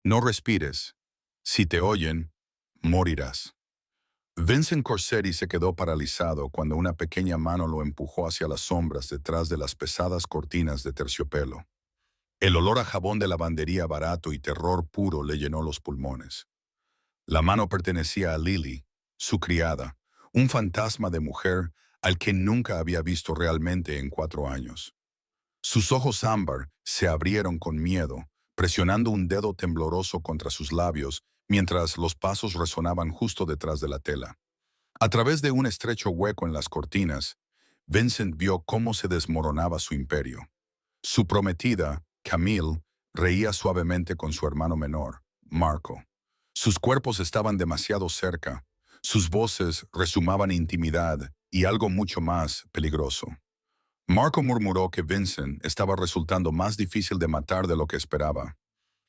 No respires. Si te oyen, morirás. Vincent Corsetti se quedó paralizado cuando una pequeña mano lo empujó hacia las sombras detrás de las pesadas cortinas de terciopelo. El olor a jabón de lavandería barato y terror puro le llenó los pulmones. La mano pertenecía a Lily, su criada, un fantasma de mujer al que nunca había visto realmente en 4 años. Sus ojos ámbar se abrieron con miedo, presionando un dedo tembloroso contra sus labios mientras los pasos resonaban justo detrás de la tela. A través de un estrecho hueco en las cortinas, Vincent vio cómo se desmoronaba su imperio. Su prometida, Camille, reía suavemente con su hermano menor, Marco. Sus cuerpos estaban demasiado cerca, sus voces resumaban intimidad y algo mucho más peligroso. Marco murmuró que Vincent estaba resultando más difícil de matar de lo que esperaba,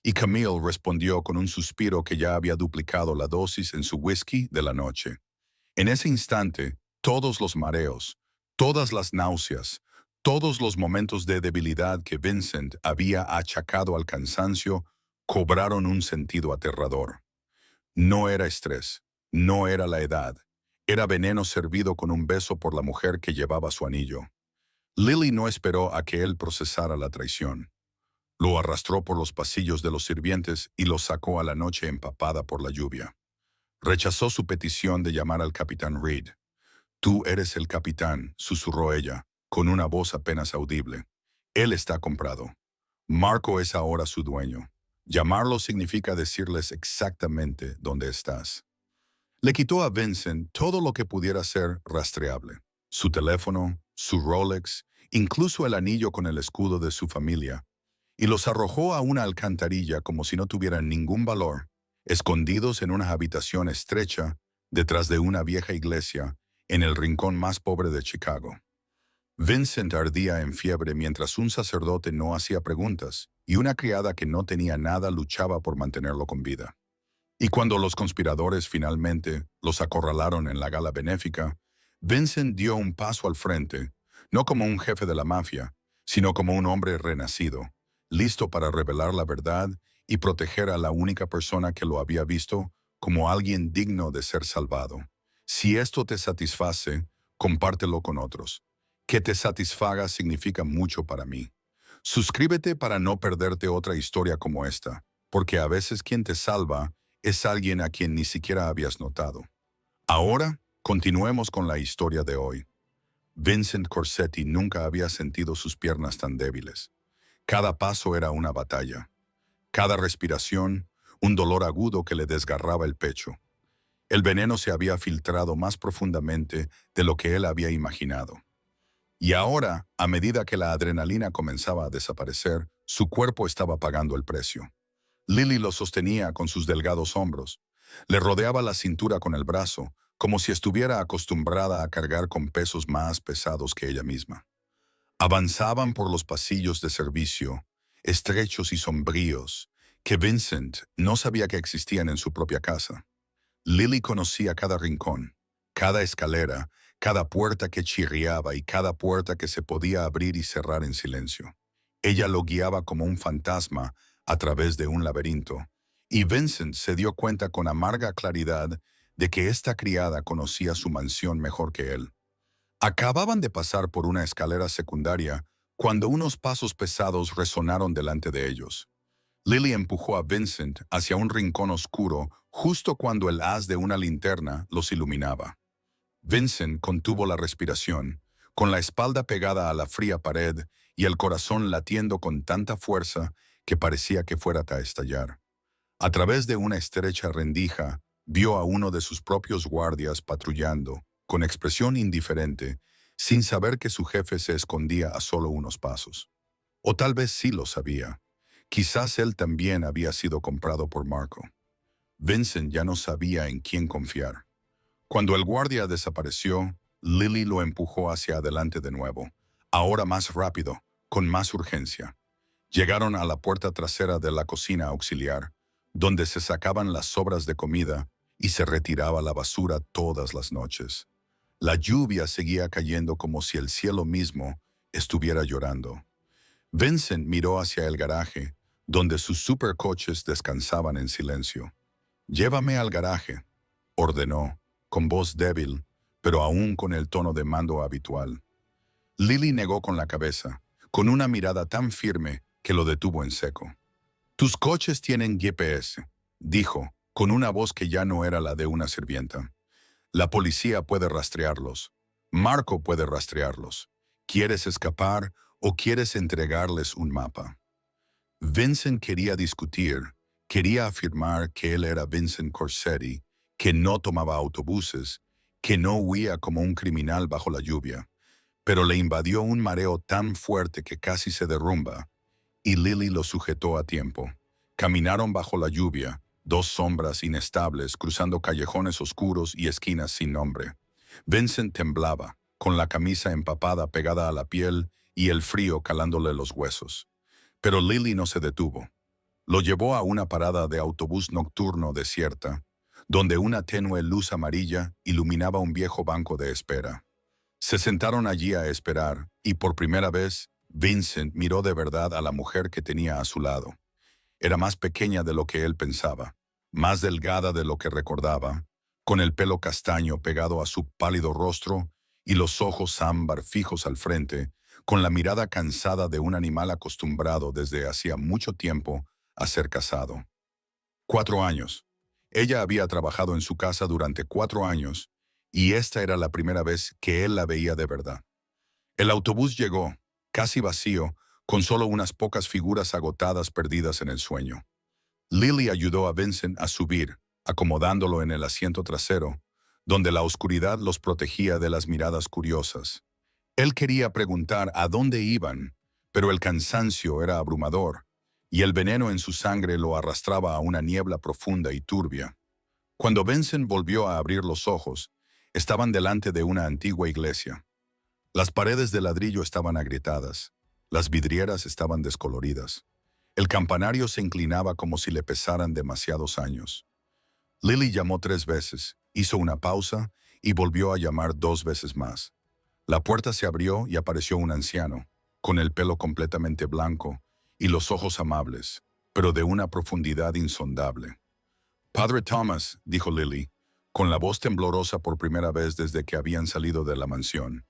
y Camille respondió con un suspiro que ya había duplicado la dosis en su whisky de la noche. En ese instante, todos los mareos, todas las náuseas, todos los momentos de debilidad que Vincent había achacado al cansancio cobraron un sentido aterrador. No era estrés, no era la edad, era veneno servido con un beso por la mujer que llevaba su anillo. Lily no esperó a que él procesara la traición. Lo arrastró por los pasillos de los sirvientes y lo sacó a la noche empapada por la lluvia. Rechazó su petición de llamar al capitán Reed. «Tú eres el capitán», susurró ella, con una voz apenas audible. «Él está comprado. Marco es ahora su dueño. Llamarlo significa decirles exactamente dónde estás». Le quitó a Vincent todo lo que pudiera ser rastreable. Su teléfono, su Rolex, incluso el anillo con el escudo de su familia, y los arrojó a una alcantarilla como si no tuvieran ningún valor, escondidos en una habitación estrecha detrás de una vieja iglesia en el rincón más pobre de Chicago. Vincent ardía en fiebre mientras un sacerdote no hacía preguntas y una criada que no tenía nada luchaba por mantenerlo con vida. Y cuando los conspiradores finalmente los acorralaron en la gala benéfica, Vincent dio un paso al frente, no como un jefe de la mafia, sino como un hombre renacido, listo para revelar la verdad y proteger a la única persona que lo había visto como alguien digno de ser salvado. Si esto te satisface, compártelo con otros. Que te satisfaga significa mucho para mí. Suscríbete para no perderte otra historia como esta, porque a veces quien te salva es alguien a quien ni siquiera habías notado. Ahora, continuemos con la historia de hoy. Vincent Corsetti nunca había sentido sus piernas tan débiles. Cada paso era una batalla. Cada respiración, un dolor agudo que le desgarraba el pecho. El veneno se había filtrado más profundamente de lo que él había imaginado. Y ahora, a medida que la adrenalina comenzaba a desaparecer, su cuerpo estaba pagando el precio. Lily lo sostenía con sus delgados hombros. Le rodeaba la cintura con el brazo, como si estuviera acostumbrada a cargar con pesos más pesados que ella misma. Avanzaban por los pasillos de servicio, estrechos y sombríos, que Vincent no sabía que existían en su propia casa. Lily conocía cada rincón, cada escalera, cada puerta que chirriaba y cada puerta que se podía abrir y cerrar en silencio. Ella lo guiaba como un fantasma a través de un laberinto, y Vincent se dio cuenta con amarga claridad de que esta criada conocía su mansión mejor que él. Acababan de pasar por una escalera secundaria cuando unos pasos pesados resonaron delante de ellos. Lily empujó a Vincent hacia un rincón oscuro justo cuando el haz de una linterna los iluminaba. Vincent contuvo la respiración, con la espalda pegada a la fría pared y el corazón latiendo con tanta fuerza que parecía que fuera a estallar. A través de una estrecha rendija, vio a uno de sus propios guardias patrullando, con expresión indiferente, sin saber que su jefe se escondía a solo unos pasos. O tal vez sí lo sabía. Quizás él también había sido comprado por Marco. Vincent ya no sabía en quién confiar. Cuando el guardia desapareció, Lily lo empujó hacia adelante de nuevo, ahora más rápido, con más urgencia. Llegaron a la puerta trasera de la cocina auxiliar, donde se sacaban las sobras de comida y se retiraba la basura todas las noches. La lluvia seguía cayendo como si el cielo mismo estuviera llorando. Vincent miró hacia el garaje, donde sus supercoches descansaban en silencio. «Llévame al garaje», ordenó, con voz débil, pero aún con el tono de mando habitual. Lily negó con la cabeza, con una mirada tan firme que lo detuvo en seco. «Tus coches tienen GPS», dijo, con una voz que ya no era la de una sirvienta. «La policía puede rastrearlos. Marco puede rastrearlos. ¿Quieres escapar o quieres entregarles un mapa?» Vincent quería discutir, quería afirmar que él era Vincent Corsetti, que no tomaba autobuses, que no huía como un criminal bajo la lluvia, pero le invadió un mareo tan fuerte que casi se derrumba, y Lily lo sujetó a tiempo. Caminaron bajo la lluvia, dos sombras inestables cruzando callejones oscuros y esquinas sin nombre. Vincent temblaba, con la camisa empapada pegada a la piel y el frío calándole los huesos. Pero Lily no se detuvo. Lo llevó a una parada de autobús nocturno desierta, donde una tenue luz amarilla iluminaba un viejo banco de espera. Se sentaron allí a esperar, y por primera vez, Vincent miró de verdad a la mujer que tenía a su lado. Era más pequeña de lo que él pensaba, más delgada de lo que recordaba, con el pelo castaño pegado a su pálido rostro y los ojos ámbar fijos al frente, con la mirada cansada de un animal acostumbrado desde hacía mucho tiempo a ser cazado. 4 años. Ella había trabajado en su casa durante 4 años, y esta era la primera vez que él la veía de verdad. El autobús llegó, casi vacío, con solo unas pocas figuras agotadas perdidas en el sueño. Lily ayudó a Vincent a subir, acomodándolo en el asiento trasero, donde la oscuridad los protegía de las miradas curiosas. Él quería preguntar a dónde iban, pero el cansancio era abrumador, y el veneno en su sangre lo arrastraba a una niebla profunda y turbia. Cuando Vincent volvió a abrir los ojos, estaban delante de una antigua iglesia. Las paredes de ladrillo estaban agrietadas, las vidrieras estaban descoloridas. El campanario se inclinaba como si le pesaran demasiados años. Lily llamó 3 veces, hizo una pausa y volvió a llamar 2 veces más. La puerta se abrió y apareció un anciano, con el pelo completamente blanco y los ojos amables, pero de una profundidad insondable. «Padre Thomas», dijo Lily, con la voz temblorosa por primera vez desde que habían salido de la mansión.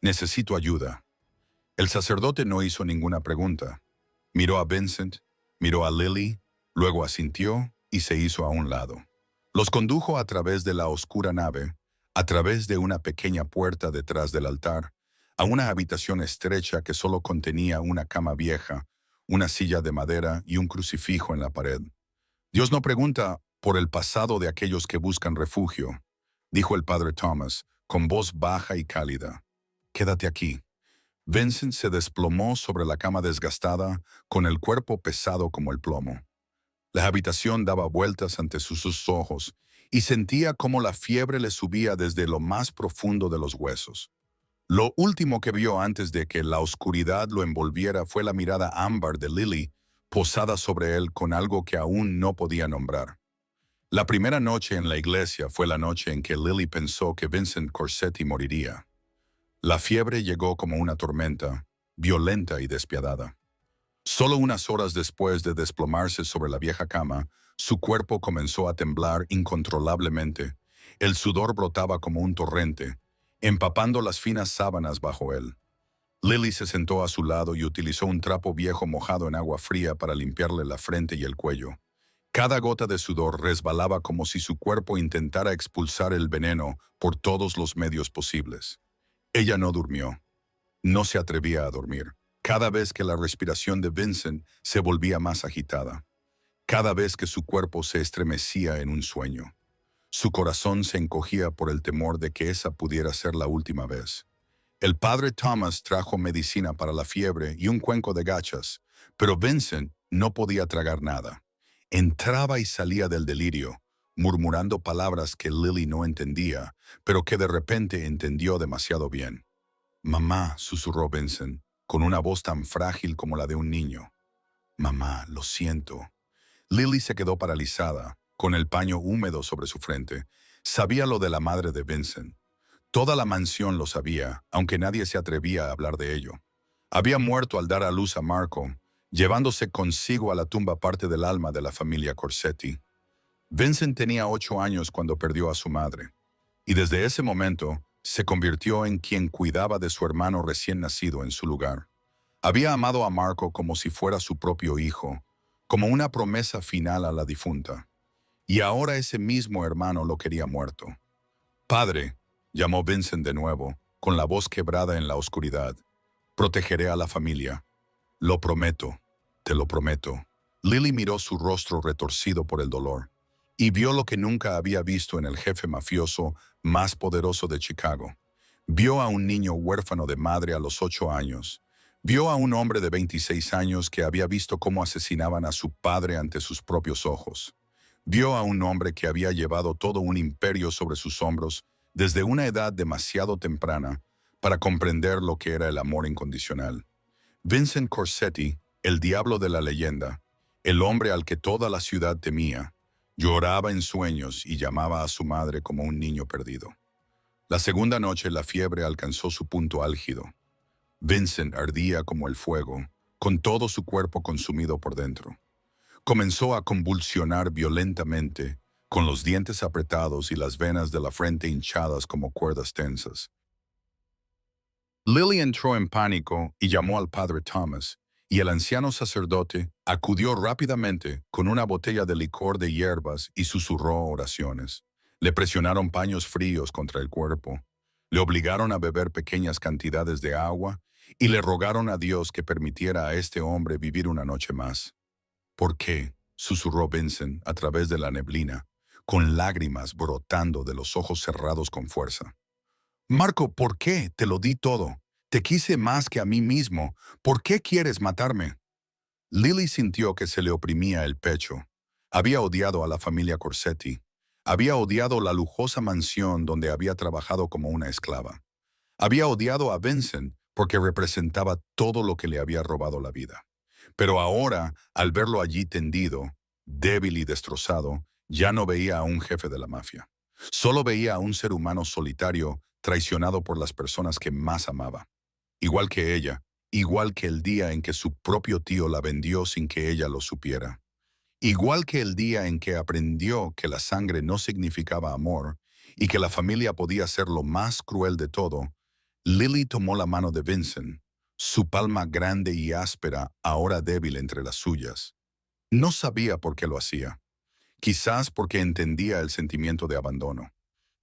«Necesito ayuda». El sacerdote no hizo ninguna pregunta. Miró a Vincent, miró a Lily, luego asintió y se hizo a un lado. Los condujo a través de la oscura nave, a través de una pequeña puerta detrás del altar, a una habitación estrecha que solo contenía una cama vieja, una silla de madera y un crucifijo en la pared. «Dios no pregunta por el pasado de aquellos que buscan refugio», dijo el padre Thomas, con voz baja y cálida. «Quédate aquí». Vincent se desplomó sobre la cama desgastada, con el cuerpo pesado como el plomo. La habitación daba vueltas ante sus ojos, y sentía cómo la fiebre le subía desde lo más profundo de los huesos. Lo último que vio antes de que la oscuridad lo envolviera fue la mirada ámbar de Lily, posada sobre él con algo que aún no podía nombrar. La primera noche en la iglesia fue la noche en que Lily pensó que Vincent Corsetti moriría. La fiebre llegó como una tormenta, violenta y despiadada. Solo unas horas después de desplomarse sobre la vieja cama, su cuerpo comenzó a temblar incontrolablemente. El sudor brotaba como un torrente, empapando las finas sábanas bajo él. Lily se sentó a su lado y utilizó un trapo viejo mojado en agua fría para limpiarle la frente y el cuello. Cada gota de sudor resbalaba como si su cuerpo intentara expulsar el veneno por todos los medios posibles. Ella no durmió. No se atrevía a dormir. Cada vez que la respiración de Vincent se volvía más agitada. Cada vez que su cuerpo se estremecía en un sueño. Su corazón se encogía por el temor de que esa pudiera ser la última vez. El padre Thomas trajo medicina para la fiebre y un cuenco de gachas, pero Vincent no podía tragar nada. Entraba y salía del delirio, murmurando palabras que Lily no entendía, pero que de repente entendió demasiado bien. «Mamá», susurró Vincent, con una voz tan frágil como la de un niño. «Mamá, lo siento». Lily se quedó paralizada, con el paño húmedo sobre su frente. Sabía lo de la madre de Vincent. Toda la mansión lo sabía, aunque nadie se atrevía a hablar de ello. Había muerto al dar a luz a Marco, llevándose consigo a la tumba parte del alma de la familia Corsetti. Vincent tenía 8 años cuando perdió a su madre, y desde ese momento se convirtió en quien cuidaba de su hermano recién nacido en su lugar. Había amado a Marco como si fuera su propio hijo, como una promesa final a la difunta, y ahora ese mismo hermano lo quería muerto. «Padre», llamó Vincent de nuevo, con la voz quebrada en la oscuridad, «protegeré a la familia. Lo prometo, te lo prometo». Lily miró su rostro retorcido por el dolor y vio lo que nunca había visto en el jefe mafioso más poderoso de Chicago. Vio a un niño huérfano de madre a los 8 años. Vio a un hombre de 26 años que había visto cómo asesinaban a su padre ante sus propios ojos. Vio a un hombre que había llevado todo un imperio sobre sus hombros desde una edad demasiado temprana para comprender lo que era el amor incondicional. Vincent Corsetti, el diablo de la leyenda, el hombre al que toda la ciudad temía, lloraba en sueños y llamaba a su madre como un niño perdido. La segunda noche la fiebre alcanzó su punto álgido. Vincent ardía como el fuego, con todo su cuerpo consumido por dentro. Comenzó a convulsionar violentamente, con los dientes apretados y las venas de la frente hinchadas como cuerdas tensas. Lily entró en pánico y llamó al padre Thomas, y el anciano sacerdote acudió rápidamente con una botella de licor de hierbas y susurró oraciones. Le presionaron paños fríos contra el cuerpo, le obligaron a beber pequeñas cantidades de agua y le rogaron a Dios que permitiera a este hombre vivir una noche más. «¿Por qué?», susurró Vincent a través de la neblina, con lágrimas brotando de los ojos cerrados con fuerza. «Marco, ¿por qué? Te lo di todo. Te quise más que a mí mismo. ¿Por qué quieres matarme?» Lily sintió que se le oprimía el pecho. Había odiado a la familia Corsetti. Había odiado la lujosa mansión donde había trabajado como una esclava. Había odiado a Vincent porque representaba todo lo que le había robado la vida. Pero ahora, al verlo allí tendido, débil y destrozado, ya no veía a un jefe de la mafia. Solo veía a un ser humano solitario, traicionado por las personas que más amaba. Igual que ella, igual que el día en que su propio tío la vendió sin que ella lo supiera. Igual que el día en que aprendió que la sangre no significaba amor y que la familia podía ser lo más cruel de todo, Lily tomó la mano de Vincent, su palma grande y áspera, ahora débil entre las suyas. No sabía por qué lo hacía. Quizás porque entendía el sentimiento de abandono.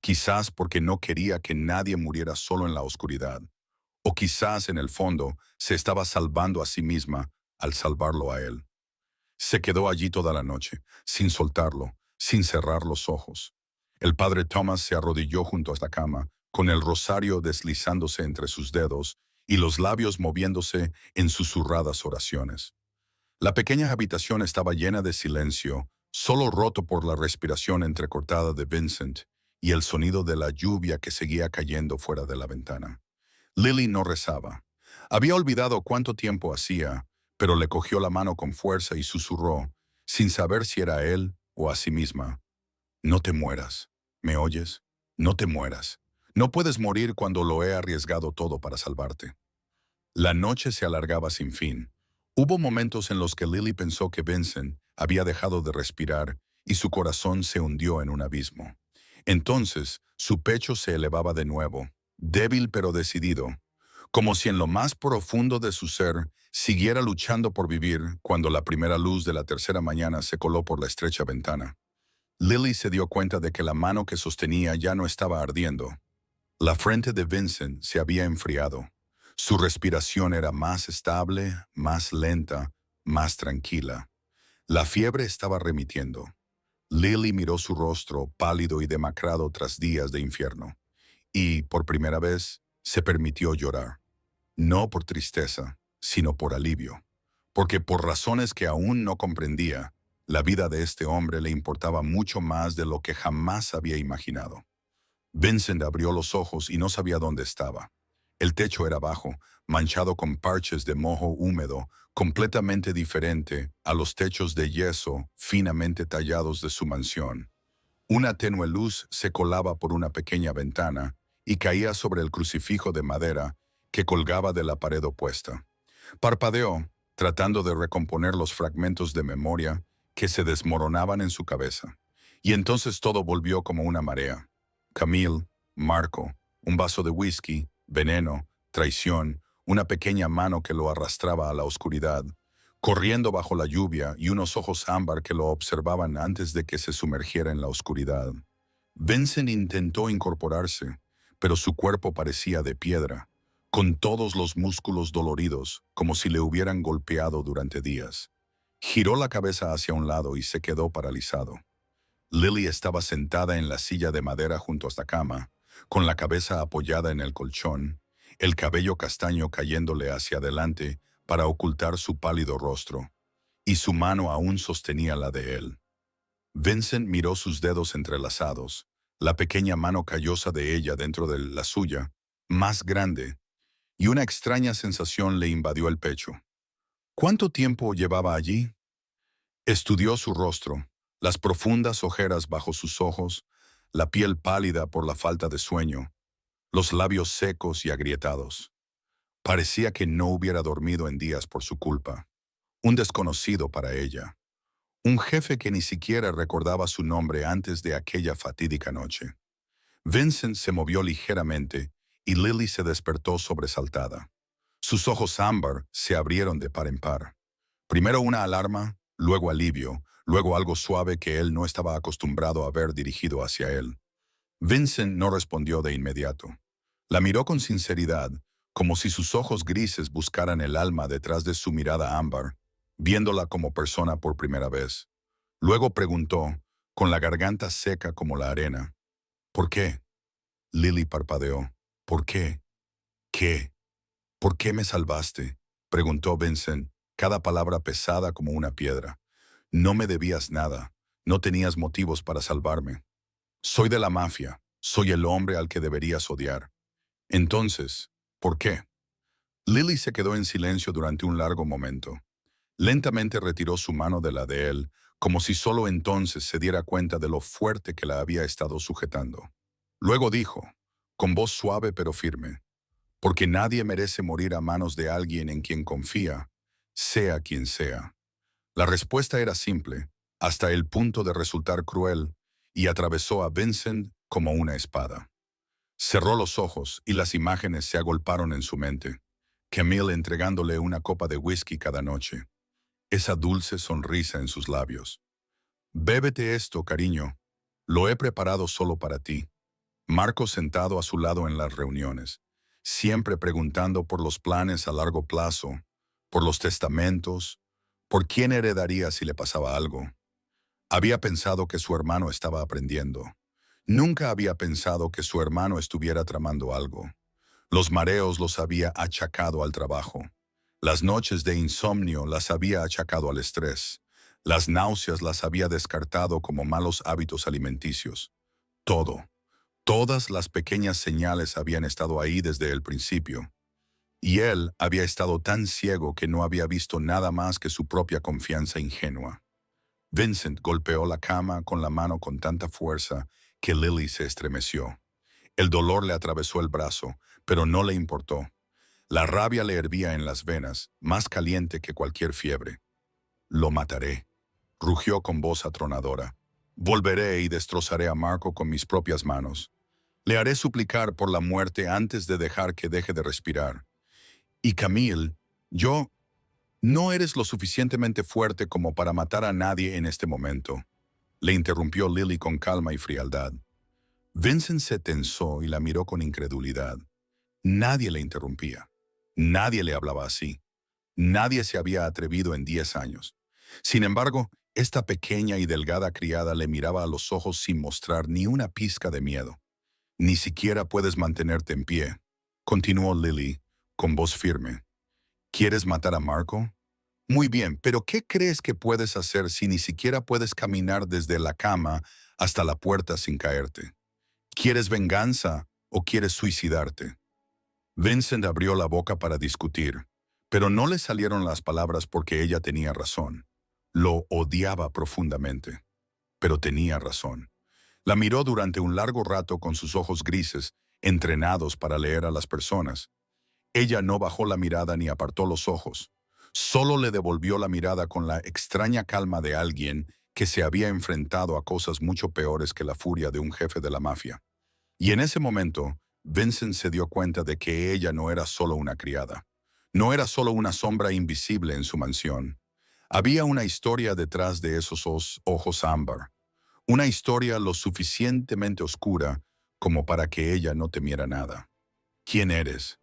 Quizás porque no quería que nadie muriera solo en la oscuridad. O quizás, en el fondo, se estaba salvando a sí misma al salvarlo a él. Se quedó allí toda la noche, sin soltarlo, sin cerrar los ojos. El padre Thomas se arrodilló junto a la cama, con el rosario deslizándose entre sus dedos y los labios moviéndose en susurradas oraciones. La pequeña habitación estaba llena de silencio, solo roto por la respiración entrecortada de Vincent y el sonido de la lluvia que seguía cayendo fuera de la ventana. Lily no rezaba. Había olvidado cuánto tiempo hacía, pero le cogió la mano con fuerza y susurró, sin saber si era a él o a sí misma. «No te mueras. ¿Me oyes? No te mueras. No puedes morir cuando lo he arriesgado todo para salvarte». La noche se alargaba sin fin. Hubo momentos en los que Lily pensó que Vincent había dejado de respirar y su corazón se hundió en un abismo. Entonces, su pecho se elevaba de nuevo, débil pero decidido, como si en lo más profundo de su ser siguiera luchando por vivir cuando la primera luz de la tercera mañana se coló por la estrecha ventana. Lily se dio cuenta de que la mano que sostenía ya no estaba ardiendo. La frente de Vincent se había enfriado. Su respiración era más estable, más lenta, más tranquila. La fiebre estaba remitiendo. Lily miró su rostro pálido y demacrado tras días de infierno, y, por primera vez, se permitió llorar. No por tristeza, sino por alivio, porque por razones que aún no comprendía, la vida de este hombre le importaba mucho más de lo que jamás había imaginado. Vincent abrió los ojos y no sabía dónde estaba. El techo era bajo, manchado con parches de moho húmedo, completamente diferente a los techos de yeso finamente tallados de su mansión. Una tenue luz se colaba por una pequeña ventana y caía sobre el crucifijo de madera que colgaba de la pared opuesta. Parpadeó, tratando de recomponer los fragmentos de memoria que se desmoronaban en su cabeza. Y entonces todo volvió como una marea. Camille, Marco, un vaso de whisky, veneno, traición, una pequeña mano que lo arrastraba a la oscuridad, corriendo bajo la lluvia y unos ojos ámbar que lo observaban antes de que se sumergiera en la oscuridad. Vincent intentó incorporarse, pero su cuerpo parecía de piedra, con todos los músculos doloridos, como si le hubieran golpeado durante días. Giró la cabeza hacia un lado y se quedó paralizado. Lily estaba sentada en la silla de madera junto a la cama, con la cabeza apoyada en el colchón, el cabello castaño cayéndole hacia adelante para ocultar su pálido rostro, y su mano aún sostenía la de él. Vincent miró sus dedos entrelazados, la pequeña mano callosa de ella dentro de la suya, más grande, y una extraña sensación le invadió el pecho. ¿Cuánto tiempo llevaba allí? Estudió su rostro, las profundas ojeras bajo sus ojos, la piel pálida por la falta de sueño, los labios secos y agrietados. Parecía que no hubiera dormido en días por su culpa. Un desconocido para ella. Un jefe que ni siquiera recordaba su nombre antes de aquella fatídica noche. Vincent se movió ligeramente y Lily se despertó sobresaltada. Sus ojos ámbar se abrieron de par en par. Primero una alarma, luego alivio, luego algo suave que él no estaba acostumbrado a ver dirigido hacia él. Vincent no respondió de inmediato. La miró con sinceridad, como si sus ojos grises buscaran el alma detrás de su mirada ámbar, viéndola como persona por primera vez. Luego preguntó, con la garganta seca como la arena, ¿por qué? Lily parpadeó. ¿Por qué? ¿Qué? ¿Por qué me salvaste? Preguntó Vincent, cada palabra pesada como una piedra. No me debías nada, no tenías motivos para salvarme. Soy de la mafia, soy el hombre al que deberías odiar. Entonces, ¿por qué? Lily se quedó en silencio durante un largo momento. Lentamente retiró su mano de la de él, como si solo entonces se diera cuenta de lo fuerte que la había estado sujetando. Luego dijo, con voz suave pero firme, porque nadie merece morir a manos de alguien en quien confía, sea quien sea. La respuesta era simple, hasta el punto de resultar cruel, y atravesó a Vincent como una espada. Cerró los ojos y las imágenes se agolparon en su mente. Camille entregándole una copa de whisky cada noche. Esa dulce sonrisa en sus labios. Bébete esto, cariño. Lo he preparado solo para ti. Marco sentado a su lado en las reuniones, siempre preguntando por los planes a largo plazo, por los testamentos, por quién heredaría si le pasaba algo. Había pensado que su hermano estaba aprendiendo. Nunca había pensado que su hermano estuviera tramando algo. Los mareos los había achacado al trabajo. Las noches de insomnio las había achacado al estrés. Las náuseas las había descartado como malos hábitos alimenticios. Todo. Todas las pequeñas señales habían estado ahí desde el principio. Y él había estado tan ciego que no había visto nada más que su propia confianza ingenua. Vincent golpeó la cama con la mano con tanta fuerza que Lily se estremeció. El dolor le atravesó el brazo, pero no le importó. La rabia le hervía en las venas, más caliente que cualquier fiebre. Lo mataré, rugió con voz atronadora. Volveré y destrozaré a Marco con mis propias manos. Le haré suplicar por la muerte antes de dejar que deje de respirar. Y Camille, no eres lo suficientemente fuerte como para matar a nadie en este momento, le interrumpió Lily con calma y frialdad. Vincent se tensó y la miró con incredulidad. Nadie le interrumpía. Nadie le hablaba así. Nadie se había atrevido en 10 años. Sin embargo, esta pequeña y delgada criada le miraba a los ojos sin mostrar ni una pizca de miedo. Ni siquiera puedes mantenerte en pie, continuó Lily, con voz firme. ¿Quieres matar a Marco? Muy bien, pero ¿qué crees que puedes hacer si ni siquiera puedes caminar desde la cama hasta la puerta sin caerte? ¿Quieres venganza o quieres suicidarte? Vincent abrió la boca para discutir, pero no le salieron las palabras porque ella tenía razón. Lo odiaba profundamente, pero tenía razón. La miró durante un largo rato con sus ojos grises, entrenados para leer a las personas. Ella no bajó la mirada ni apartó los ojos. Solo le devolvió la mirada con la extraña calma de alguien que se había enfrentado a cosas mucho peores que la furia de un jefe de la mafia. Y en ese momento, Vincent se dio cuenta de que ella no era solo una criada. No era solo una sombra invisible en su mansión. Había una historia detrás de esos ojos ámbar. Una historia lo suficientemente oscura como para que ella no temiera nada. ¿Quién eres?,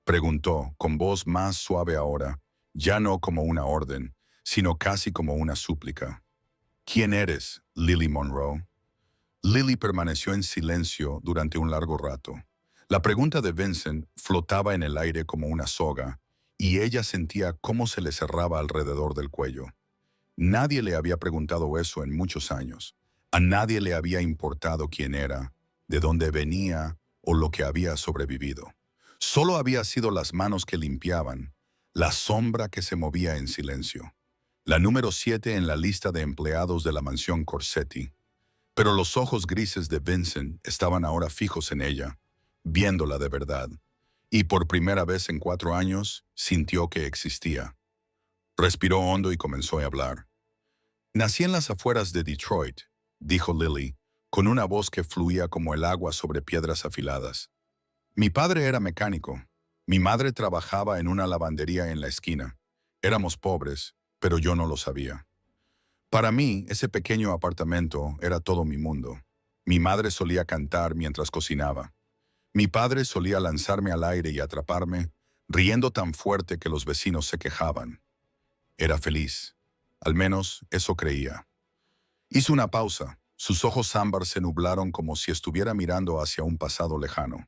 preguntó, con voz más suave ahora, ya no como una orden, sino casi como una súplica. ¿Quién eres, Lily Monroe? Lily permaneció en silencio durante un largo rato. La pregunta de Vincent flotaba en el aire como una soga, y ella sentía cómo se le cerraba alrededor del cuello. Nadie le había preguntado eso en muchos años. A nadie le había importado quién era, de dónde venía o lo que había sobrevivido. Solo había sido las manos que limpiaban, la sombra que se movía en silencio. La número 7 en la lista de empleados de la mansión Corsetti. Pero los ojos grises de Vincent estaban ahora fijos en ella, viéndola de verdad. Y por primera vez en 4 años, sintió que existía. Respiró hondo y comenzó a hablar. Nací en las afueras de Detroit, dijo Lily, con una voz que fluía como el agua sobre piedras afiladas. Mi padre era mecánico. Mi madre trabajaba en una lavandería en la esquina. Éramos pobres, pero yo no lo sabía. Para mí, ese pequeño apartamento era todo mi mundo. Mi madre solía cantar mientras cocinaba. Mi padre solía lanzarme al aire y atraparme, riendo tan fuerte que los vecinos se quejaban. Era feliz. Al menos eso creía. Hizo una pausa. Sus ojos ámbar se nublaron como si estuviera mirando hacia un pasado lejano.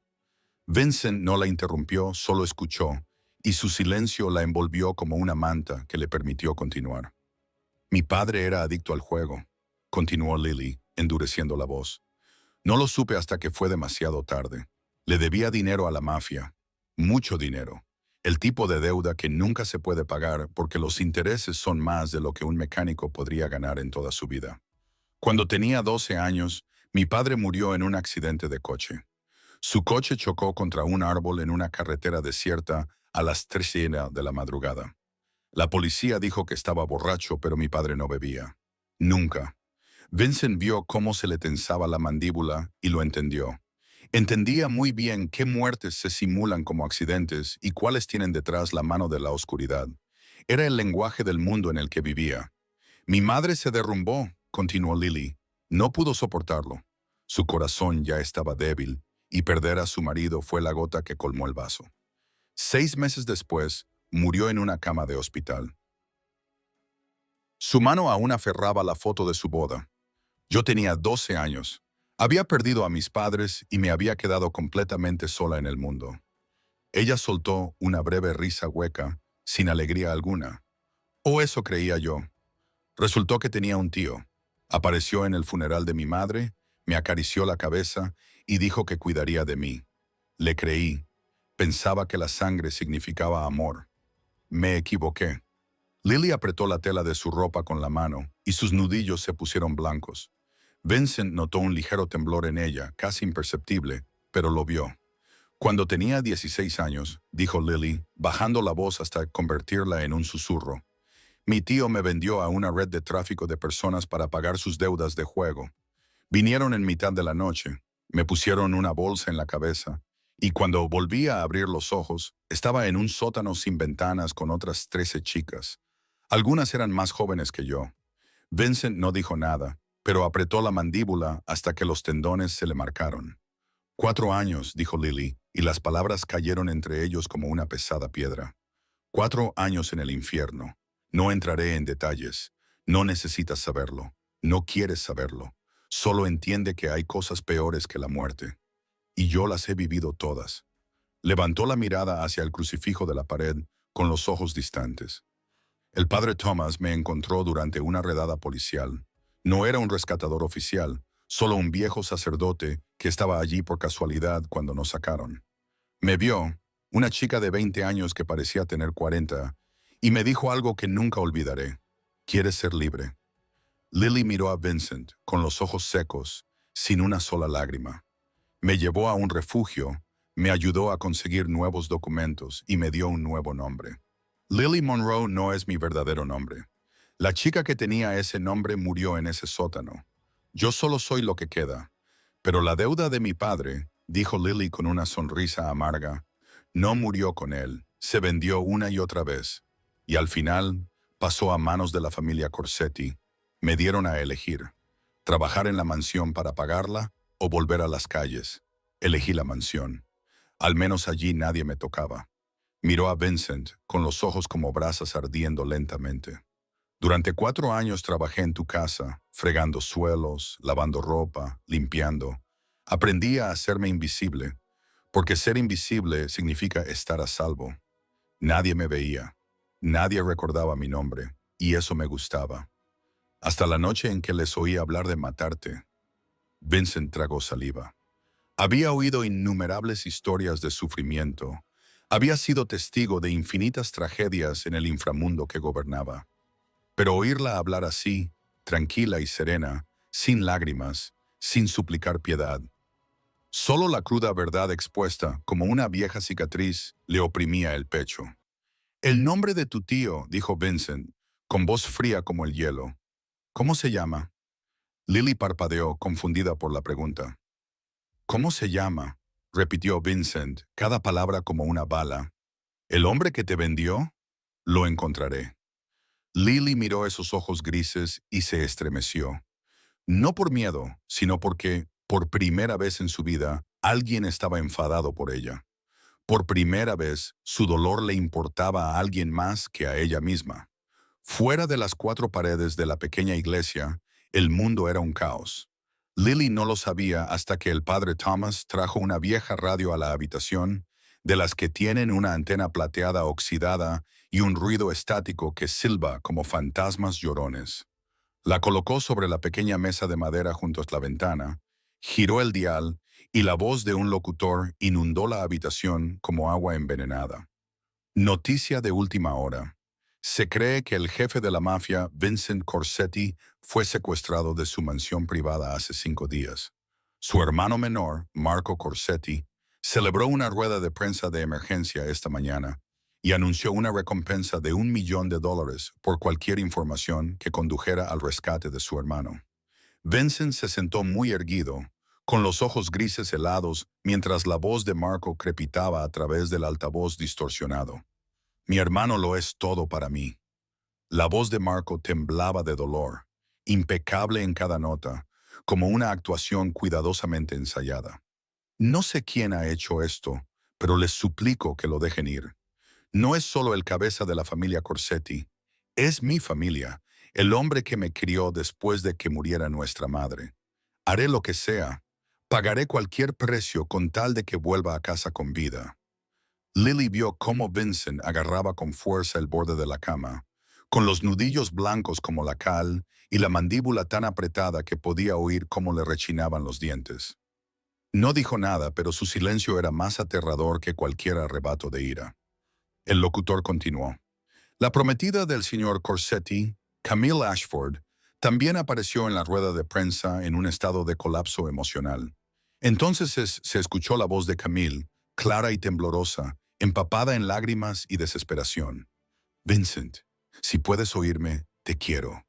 Vincent no la interrumpió, solo escuchó, y su silencio la envolvió como una manta que le permitió continuar. Mi padre era adicto al juego, continuó Lily, endureciendo la voz. No lo supe hasta que fue demasiado tarde. Le debía dinero a la mafia, mucho dinero. El tipo de deuda que nunca se puede pagar porque los intereses son más de lo que un mecánico podría ganar en toda su vida. Cuando tenía 12 años, mi padre murió en un accidente de coche. Su coche chocó contra un árbol en una carretera desierta a las 3:00 de la madrugada. La policía dijo que estaba borracho, pero mi padre no bebía. Nunca. Vincent vio cómo se le tensaba la mandíbula y lo entendió. Entendía muy bien qué muertes se simulan como accidentes y cuáles tienen detrás la mano de la oscuridad. Era el lenguaje del mundo en el que vivía. Mi madre se derrumbó, continuó Lily. No pudo soportarlo. Su corazón ya estaba débil y perder a su marido fue la gota que colmó el vaso. 6 meses después, murió en una cama de hospital. Su mano aún aferraba la foto de su boda. Yo tenía 12 años. Había perdido a mis padres y me había quedado completamente sola en el mundo. Ella soltó una breve risa hueca, sin alegría alguna. O eso creía yo. Resultó que tenía un tío. Apareció en el funeral de mi madre, me acarició la cabeza y dijo que cuidaría de mí. Le creí. Pensaba que la sangre significaba amor. Me equivoqué. Lily apretó la tela de su ropa con la mano y sus nudillos se pusieron blancos. Vincent notó un ligero temblor en ella, casi imperceptible, pero lo vio. Cuando tenía 16 años, dijo Lily, bajando la voz hasta convertirla en un susurro. Mi tío me vendió a una red de tráfico de personas para pagar sus deudas de juego. Vinieron en mitad de la noche, me pusieron una bolsa en la cabeza, y cuando volví a abrir los ojos, estaba en un sótano sin ventanas con otras 13 chicas. Algunas eran más jóvenes que yo. Vincent no dijo nada, pero apretó la mandíbula hasta que los tendones se le marcaron. 4 años, dijo Lily, y las palabras cayeron entre ellos como una pesada piedra. 4 años en el infierno. No entraré en detalles. No necesitas saberlo. No quieres saberlo. Solo entiende que hay cosas peores que la muerte. Y yo las he vivido todas. Levantó la mirada hacia el crucifijo de la pared con los ojos distantes. El padre Thomas me encontró durante una redada policial. No era un rescatador oficial, solo un viejo sacerdote que estaba allí por casualidad cuando nos sacaron. Me vio, una chica de 20 años que parecía tener 40, y me dijo algo que nunca olvidaré. ¿Quieres ser libre? Lily miró a Vincent, con los ojos secos, sin una sola lágrima. Me llevó a un refugio, me ayudó a conseguir nuevos documentos y me dio un nuevo nombre. Lily Monroe no es mi verdadero nombre. La chica que tenía ese nombre murió en ese sótano. Yo solo soy lo que queda. Pero la deuda de mi padre, dijo Lily con una sonrisa amarga, no murió con él, se vendió una y otra vez. Y al final pasó a manos de la familia Corsetti. Me dieron a elegir, trabajar en la mansión para pagarla o volver a las calles. Elegí la mansión. Al menos allí nadie me tocaba. Miró a Vincent con los ojos como brasas ardiendo lentamente. Durante 4 años trabajé en tu casa, fregando suelos, lavando ropa, limpiando. Aprendí a hacerme invisible, porque ser invisible significa estar a salvo. Nadie me veía, nadie recordaba mi nombre, y eso me gustaba. Hasta la noche en que les oí hablar de matarte. Vincent tragó saliva. Había oído innumerables historias de sufrimiento. Había sido testigo de infinitas tragedias en el inframundo que gobernaba. Pero oírla hablar así, tranquila y serena, sin lágrimas, sin suplicar piedad. Solo la cruda verdad expuesta, como una vieja cicatriz, le oprimía el pecho. El nombre de tu tío, dijo Vincent, con voz fría como el hielo. ¿Cómo se llama? Lily parpadeó, confundida por la pregunta. ¿Cómo se llama? Repitió Vincent, cada palabra como una bala. ¿El hombre que te vendió? Lo encontraré. Lily miró esos ojos grises y se estremeció. No por miedo, sino porque, por primera vez en su vida, alguien estaba enfadado por ella. Por primera vez, su dolor le importaba a alguien más que a ella misma. Fuera de las 4 paredes de la pequeña iglesia, el mundo era un caos. Lily no lo sabía hasta que el padre Thomas trajo una vieja radio a la habitación, de las que tienen una antena plateada oxidada y un ruido estático que silba como fantasmas llorones. La colocó sobre la pequeña mesa de madera junto a la ventana, giró el dial y la voz de un locutor inundó la habitación como agua envenenada. Noticia de última hora. Se cree que el jefe de la mafia, Vincent Corsetti, fue secuestrado de su mansión privada hace 5 días. Su hermano menor, Marco Corsetti, celebró una rueda de prensa de emergencia esta mañana y anunció una recompensa de $1 millón por cualquier información que condujera al rescate de su hermano. Vincent se sentó muy erguido, con los ojos grises helados, mientras la voz de Marco crepitaba a través del altavoz distorsionado. Mi hermano lo es todo para mí. La voz de Marco temblaba de dolor, impecable en cada nota, como una actuación cuidadosamente ensayada. No sé quién ha hecho esto, pero les suplico que lo dejen ir. No es solo el cabeza de la familia Corsetti, es mi familia, el hombre que me crió después de que muriera nuestra madre. Haré lo que sea, pagaré cualquier precio con tal de que vuelva a casa con vida. Lily vio cómo Vincent agarraba con fuerza el borde de la cama, con los nudillos blancos como la cal y la mandíbula tan apretada que podía oír cómo le rechinaban los dientes. No dijo nada, pero su silencio era más aterrador que cualquier arrebato de ira. El locutor continuó. La prometida del señor Corsetti, Camille Ashford, también apareció en la rueda de prensa en un estado de colapso emocional. Entonces se escuchó la voz de Camille, clara y temblorosa, empapada en lágrimas y desesperación. Vincent, si puedes oírme, te quiero.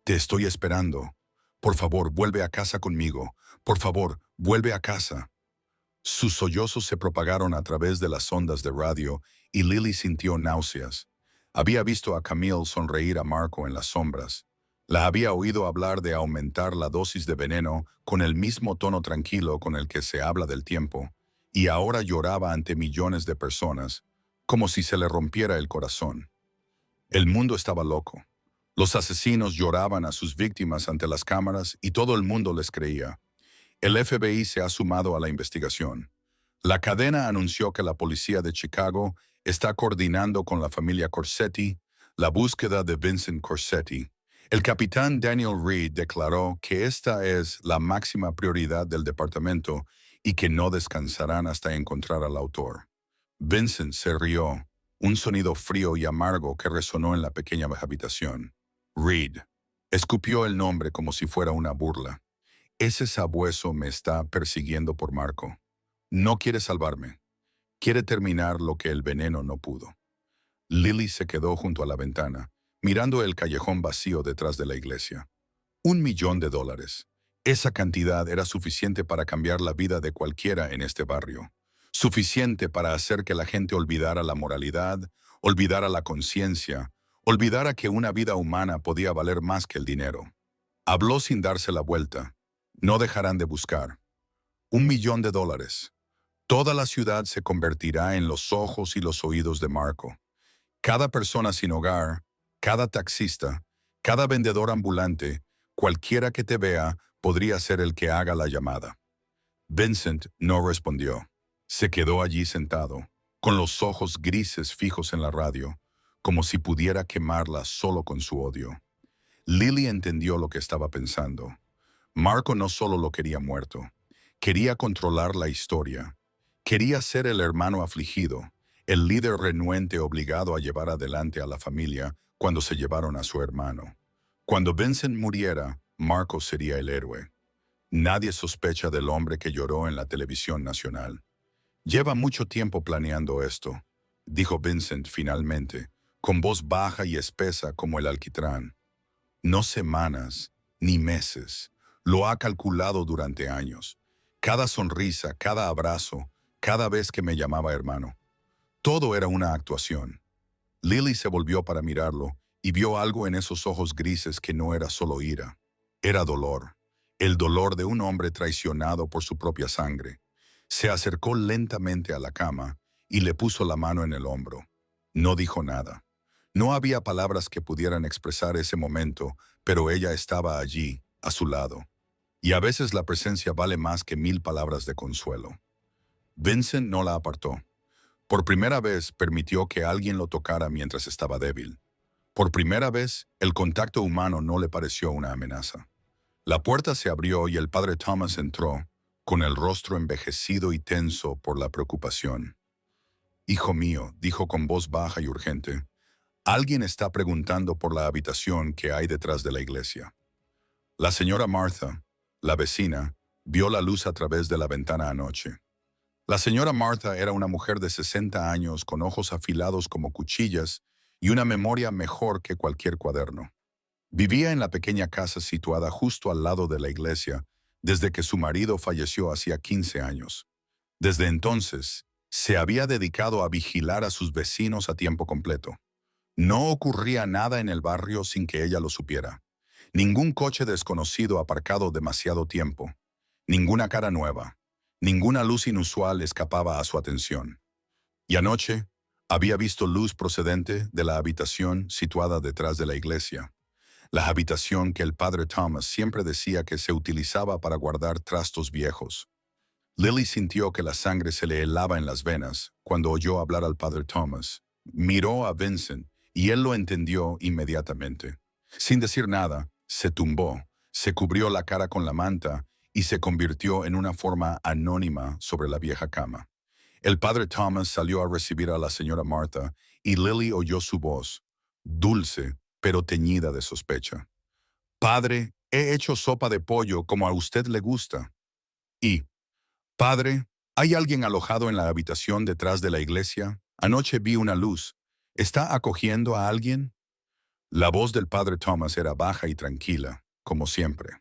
Te estoy esperando. Por favor, vuelve a casa conmigo. Por favor, vuelve a casa. Sus sollozos se propagaron a través de las ondas de radio y Lily sintió náuseas. Había visto a Camille sonreír a Marco en las sombras. La había oído hablar de aumentar la dosis de veneno con el mismo tono tranquilo con el que se habla del tiempo, y ahora lloraba ante millones de personas, como si se le rompiera el corazón. El mundo estaba loco. Los asesinos lloraban a sus víctimas ante las cámaras y todo el mundo les creía. El FBI se ha sumado a la investigación. La cadena anunció que la policía de Chicago está coordinando con la familia Corsetti la búsqueda de Vincent Corsetti. El capitán Daniel Reed declaró que esta es la máxima prioridad del departamento y que no descansarán hasta encontrar al autor. Vincent se rió, un sonido frío y amargo que resonó en la pequeña habitación. Reed escupió el nombre como si fuera una burla. Ese sabueso me está persiguiendo por Marco. No quiere salvarme. Quiere terminar lo que el veneno no pudo. Lily se quedó junto a la ventana, mirando el callejón vacío detrás de la iglesia. $1 millón. Esa cantidad era suficiente para cambiar la vida de cualquiera en este barrio. Suficiente para hacer que la gente olvidara la moralidad, olvidara la conciencia, olvidara que una vida humana podía valer más que el dinero. Habló sin darse la vuelta. No dejarán de buscar. $1 millón. Toda la ciudad se convertirá en los ojos y los oídos de Marco. Cada persona sin hogar, cada taxista, cada vendedor ambulante, cualquiera que te vea, podría ser el que haga la llamada. Vincent no respondió. Se quedó allí sentado, con los ojos grises fijos en la radio, como si pudiera quemarla solo con su odio. Lily entendió lo que estaba pensando. Marco no solo lo quería muerto, quería controlar la historia. Quería ser el hermano afligido, el líder renuente obligado a llevar adelante a la familia cuando se llevaron a su hermano. Cuando Vincent muriera, Marco sería el héroe. Nadie sospecha del hombre que lloró en la televisión nacional. Lleva mucho tiempo planeando esto, dijo Vincent finalmente, con voz baja y espesa como el alquitrán. No semanas, ni meses. Lo ha calculado durante años. Cada sonrisa, cada abrazo, cada vez que me llamaba hermano. Todo era una actuación. Lily se volvió para mirarlo y vio algo en esos ojos grises que no era solo ira. Era dolor. El dolor de un hombre traicionado por su propia sangre. Se acercó lentamente a la cama y le puso la mano en el hombro. No dijo nada. No había palabras que pudieran expresar ese momento, pero ella estaba allí, a su lado. Y a veces la presencia vale más que 1000 palabras de consuelo. Vincent no la apartó. Por primera vez permitió que alguien lo tocara mientras estaba débil. Por primera vez, el contacto humano no le pareció una amenaza. La puerta se abrió y el padre Thomas entró, con el rostro envejecido y tenso por la preocupación. «Hijo mío», dijo con voz baja y urgente, «alguien está preguntando por la habitación que hay detrás de la iglesia». La señora Martha, la vecina, vio la luz a través de la ventana anoche. La señora Martha era una mujer de 60 años con ojos afilados como cuchillas y una memoria mejor que cualquier cuaderno. Vivía en la pequeña casa situada justo al lado de la iglesia desde que su marido falleció hacía 15 años. Desde entonces, se había dedicado a vigilar a sus vecinos a tiempo completo. No ocurría nada en el barrio sin que ella lo supiera. Ningún coche desconocido aparcado demasiado tiempo. Ninguna cara nueva. Ninguna luz inusual escapaba a su atención. Y anoche, había visto luz procedente de la habitación situada detrás de la iglesia. La habitación que el padre Thomas siempre decía que se utilizaba para guardar trastos viejos. Lily sintió que la sangre se le helaba en las venas cuando oyó hablar al padre Thomas. Miró a Vincent y él lo entendió inmediatamente. Sin decir nada, se tumbó, se cubrió la cara con la manta y se convirtió en una forma anónima sobre la vieja cama. El padre Thomas salió a recibir a la señora Martha y Lily oyó su voz, dulce pero teñida de sospecha. «Padre, he hecho sopa de pollo como a usted le gusta». Y, «Padre, ¿hay alguien alojado en la habitación detrás de la iglesia? Anoche vi una luz. ¿Está acogiendo a alguien?» La voz del padre Thomas era baja y tranquila, como siempre.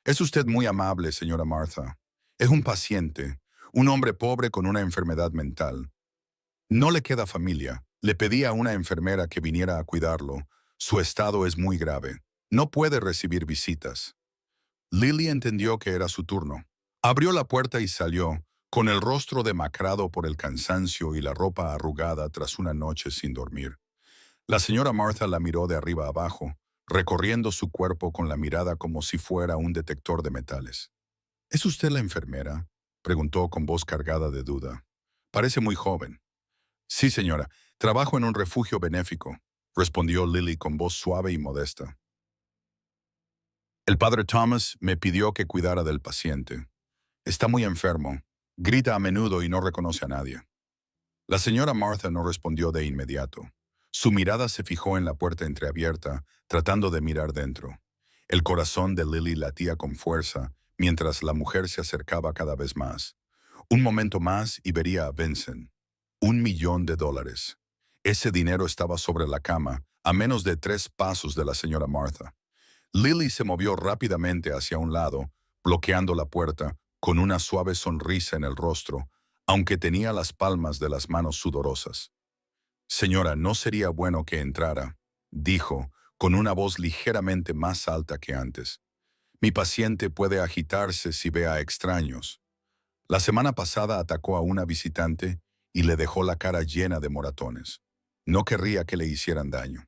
«Es usted muy amable, señora Martha. Es un paciente, un hombre pobre con una enfermedad mental. No le queda familia. Le pedí a una enfermera que viniera a cuidarlo. Su estado es muy grave. No puede recibir visitas». Lily entendió que era su turno. Abrió la puerta y salió, con el rostro demacrado por el cansancio y la ropa arrugada tras una noche sin dormir. La señora Martha la miró de arriba a abajo, recorriendo su cuerpo con la mirada como si fuera un detector de metales. «¿Es usted la enfermera?», preguntó con voz cargada de duda. «Parece muy joven». «Sí, señora. Trabajo en un refugio benéfico», respondió Lily con voz suave y modesta. «El padre Thomas me pidió que cuidara del paciente. Está muy enfermo. Grita a menudo y no reconoce a nadie». La señora Martha no respondió de inmediato. Su mirada se fijó en la puerta entreabierta, tratando de mirar dentro. El corazón de Lily latía con fuerza, mientras la mujer se acercaba cada vez más. Un momento más y vería a Vincent. $1 millón. Ese dinero estaba sobre la cama, a menos de 3 pasos de la señora Martha. Lily se movió rápidamente hacia un lado, bloqueando la puerta, con una suave sonrisa en el rostro, aunque tenía las palmas de las manos sudorosas. Señora, no sería bueno que entrara, dijo, con una voz ligeramente más alta que antes. Mi paciente puede agitarse si ve a extraños. La semana pasada atacó a una visitante y le dejó la cara llena de moratones. No querría que le hicieran daño.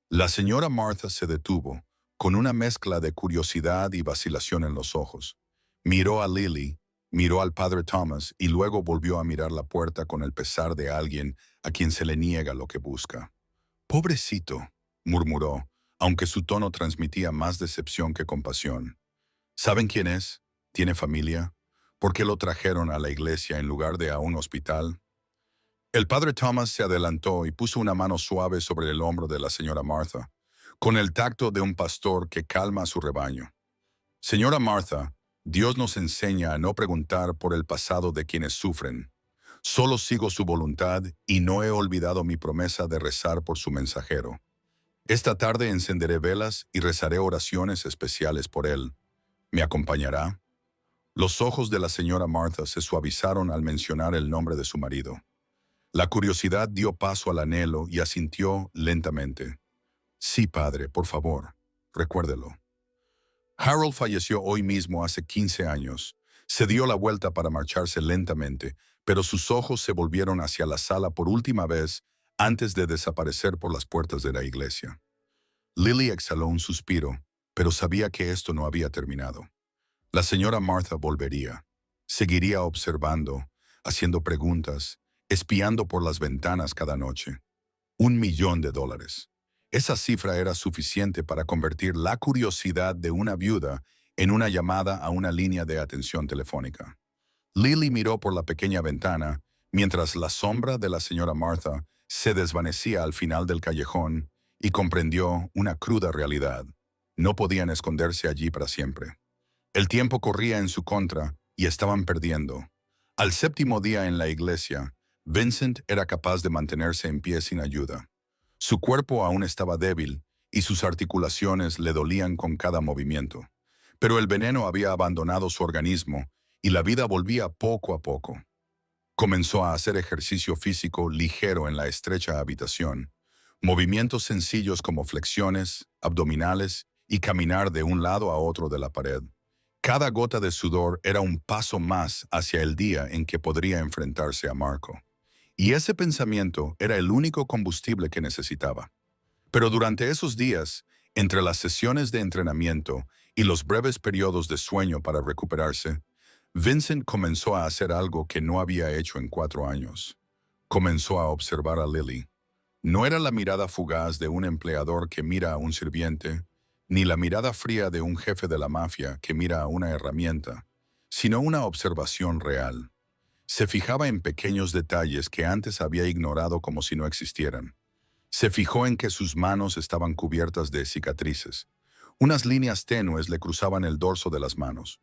La señora Martha se detuvo, con una mezcla de curiosidad y vacilación en los ojos. Miró a Lily, miró al padre Thomas y luego volvió a mirar la puerta con el pesar de alguien a quien se le niega lo que busca. Pobrecito, murmuró, aunque su tono transmitía más decepción que compasión. ¿Saben quién es? ¿Tiene familia? ¿Por qué lo trajeron a la iglesia en lugar de a un hospital? El padre Thomas se adelantó y puso una mano suave sobre el hombro de la señora Martha, con el tacto de un pastor que calma a su rebaño. Señora Martha, Dios nos enseña a no preguntar por el pasado de quienes sufren. Solo sigo su voluntad y no he olvidado mi promesa de rezar por su mensajero. Esta tarde encenderé velas y rezaré oraciones especiales por él. ¿Me acompañará? Los ojos de la señora Martha se suavizaron al mencionar el nombre de su marido. La curiosidad dio paso al anhelo y asintió lentamente. Sí, padre, por favor, recuérdelo. Harold falleció hoy mismo hace 15 años. Se dio la vuelta para marcharse lentamente, pero sus ojos se volvieron hacia la sala por última vez antes de desaparecer por las puertas de la iglesia. Lily exhaló un suspiro, pero sabía que esto no había terminado. La señora Martha volvería. Seguiría observando, haciendo preguntas, espiando por las ventanas cada noche. $1.000.000. Esa cifra era suficiente para convertir la curiosidad de una viuda en una llamada a una línea de atención telefónica. Lily miró por la pequeña ventana, mientras la sombra de la señora Martha se desvanecía al final del callejón y comprendió una cruda realidad. No podían esconderse allí para siempre. El tiempo corría en su contra y estaban perdiendo. Al séptimo día en la iglesia, Vincent era capaz de mantenerse en pie sin ayuda. Su cuerpo aún estaba débil y sus articulaciones le dolían con cada movimiento. Pero el veneno había abandonado su organismo y la vida volvía poco a poco. Comenzó a hacer ejercicio físico ligero en la estrecha habitación, movimientos sencillos como flexiones, abdominales y caminar de un lado a otro de la pared. Cada gota de sudor era un paso más hacia el día en que podría enfrentarse a Marco. Y ese pensamiento era el único combustible que necesitaba. Pero durante esos días, entre las sesiones de entrenamiento y los breves periodos de sueño para recuperarse, Vincent comenzó a hacer algo que no había hecho en 4 años. Comenzó a observar a Lily. No era la mirada fugaz de un empleador que mira a un sirviente, ni la mirada fría de un jefe de la mafia que mira a una herramienta, sino una observación real. Se fijaba en pequeños detalles que antes había ignorado como si no existieran. Se fijó en que sus manos estaban cubiertas de cicatrices. Unas líneas tenues le cruzaban el dorso de las manos.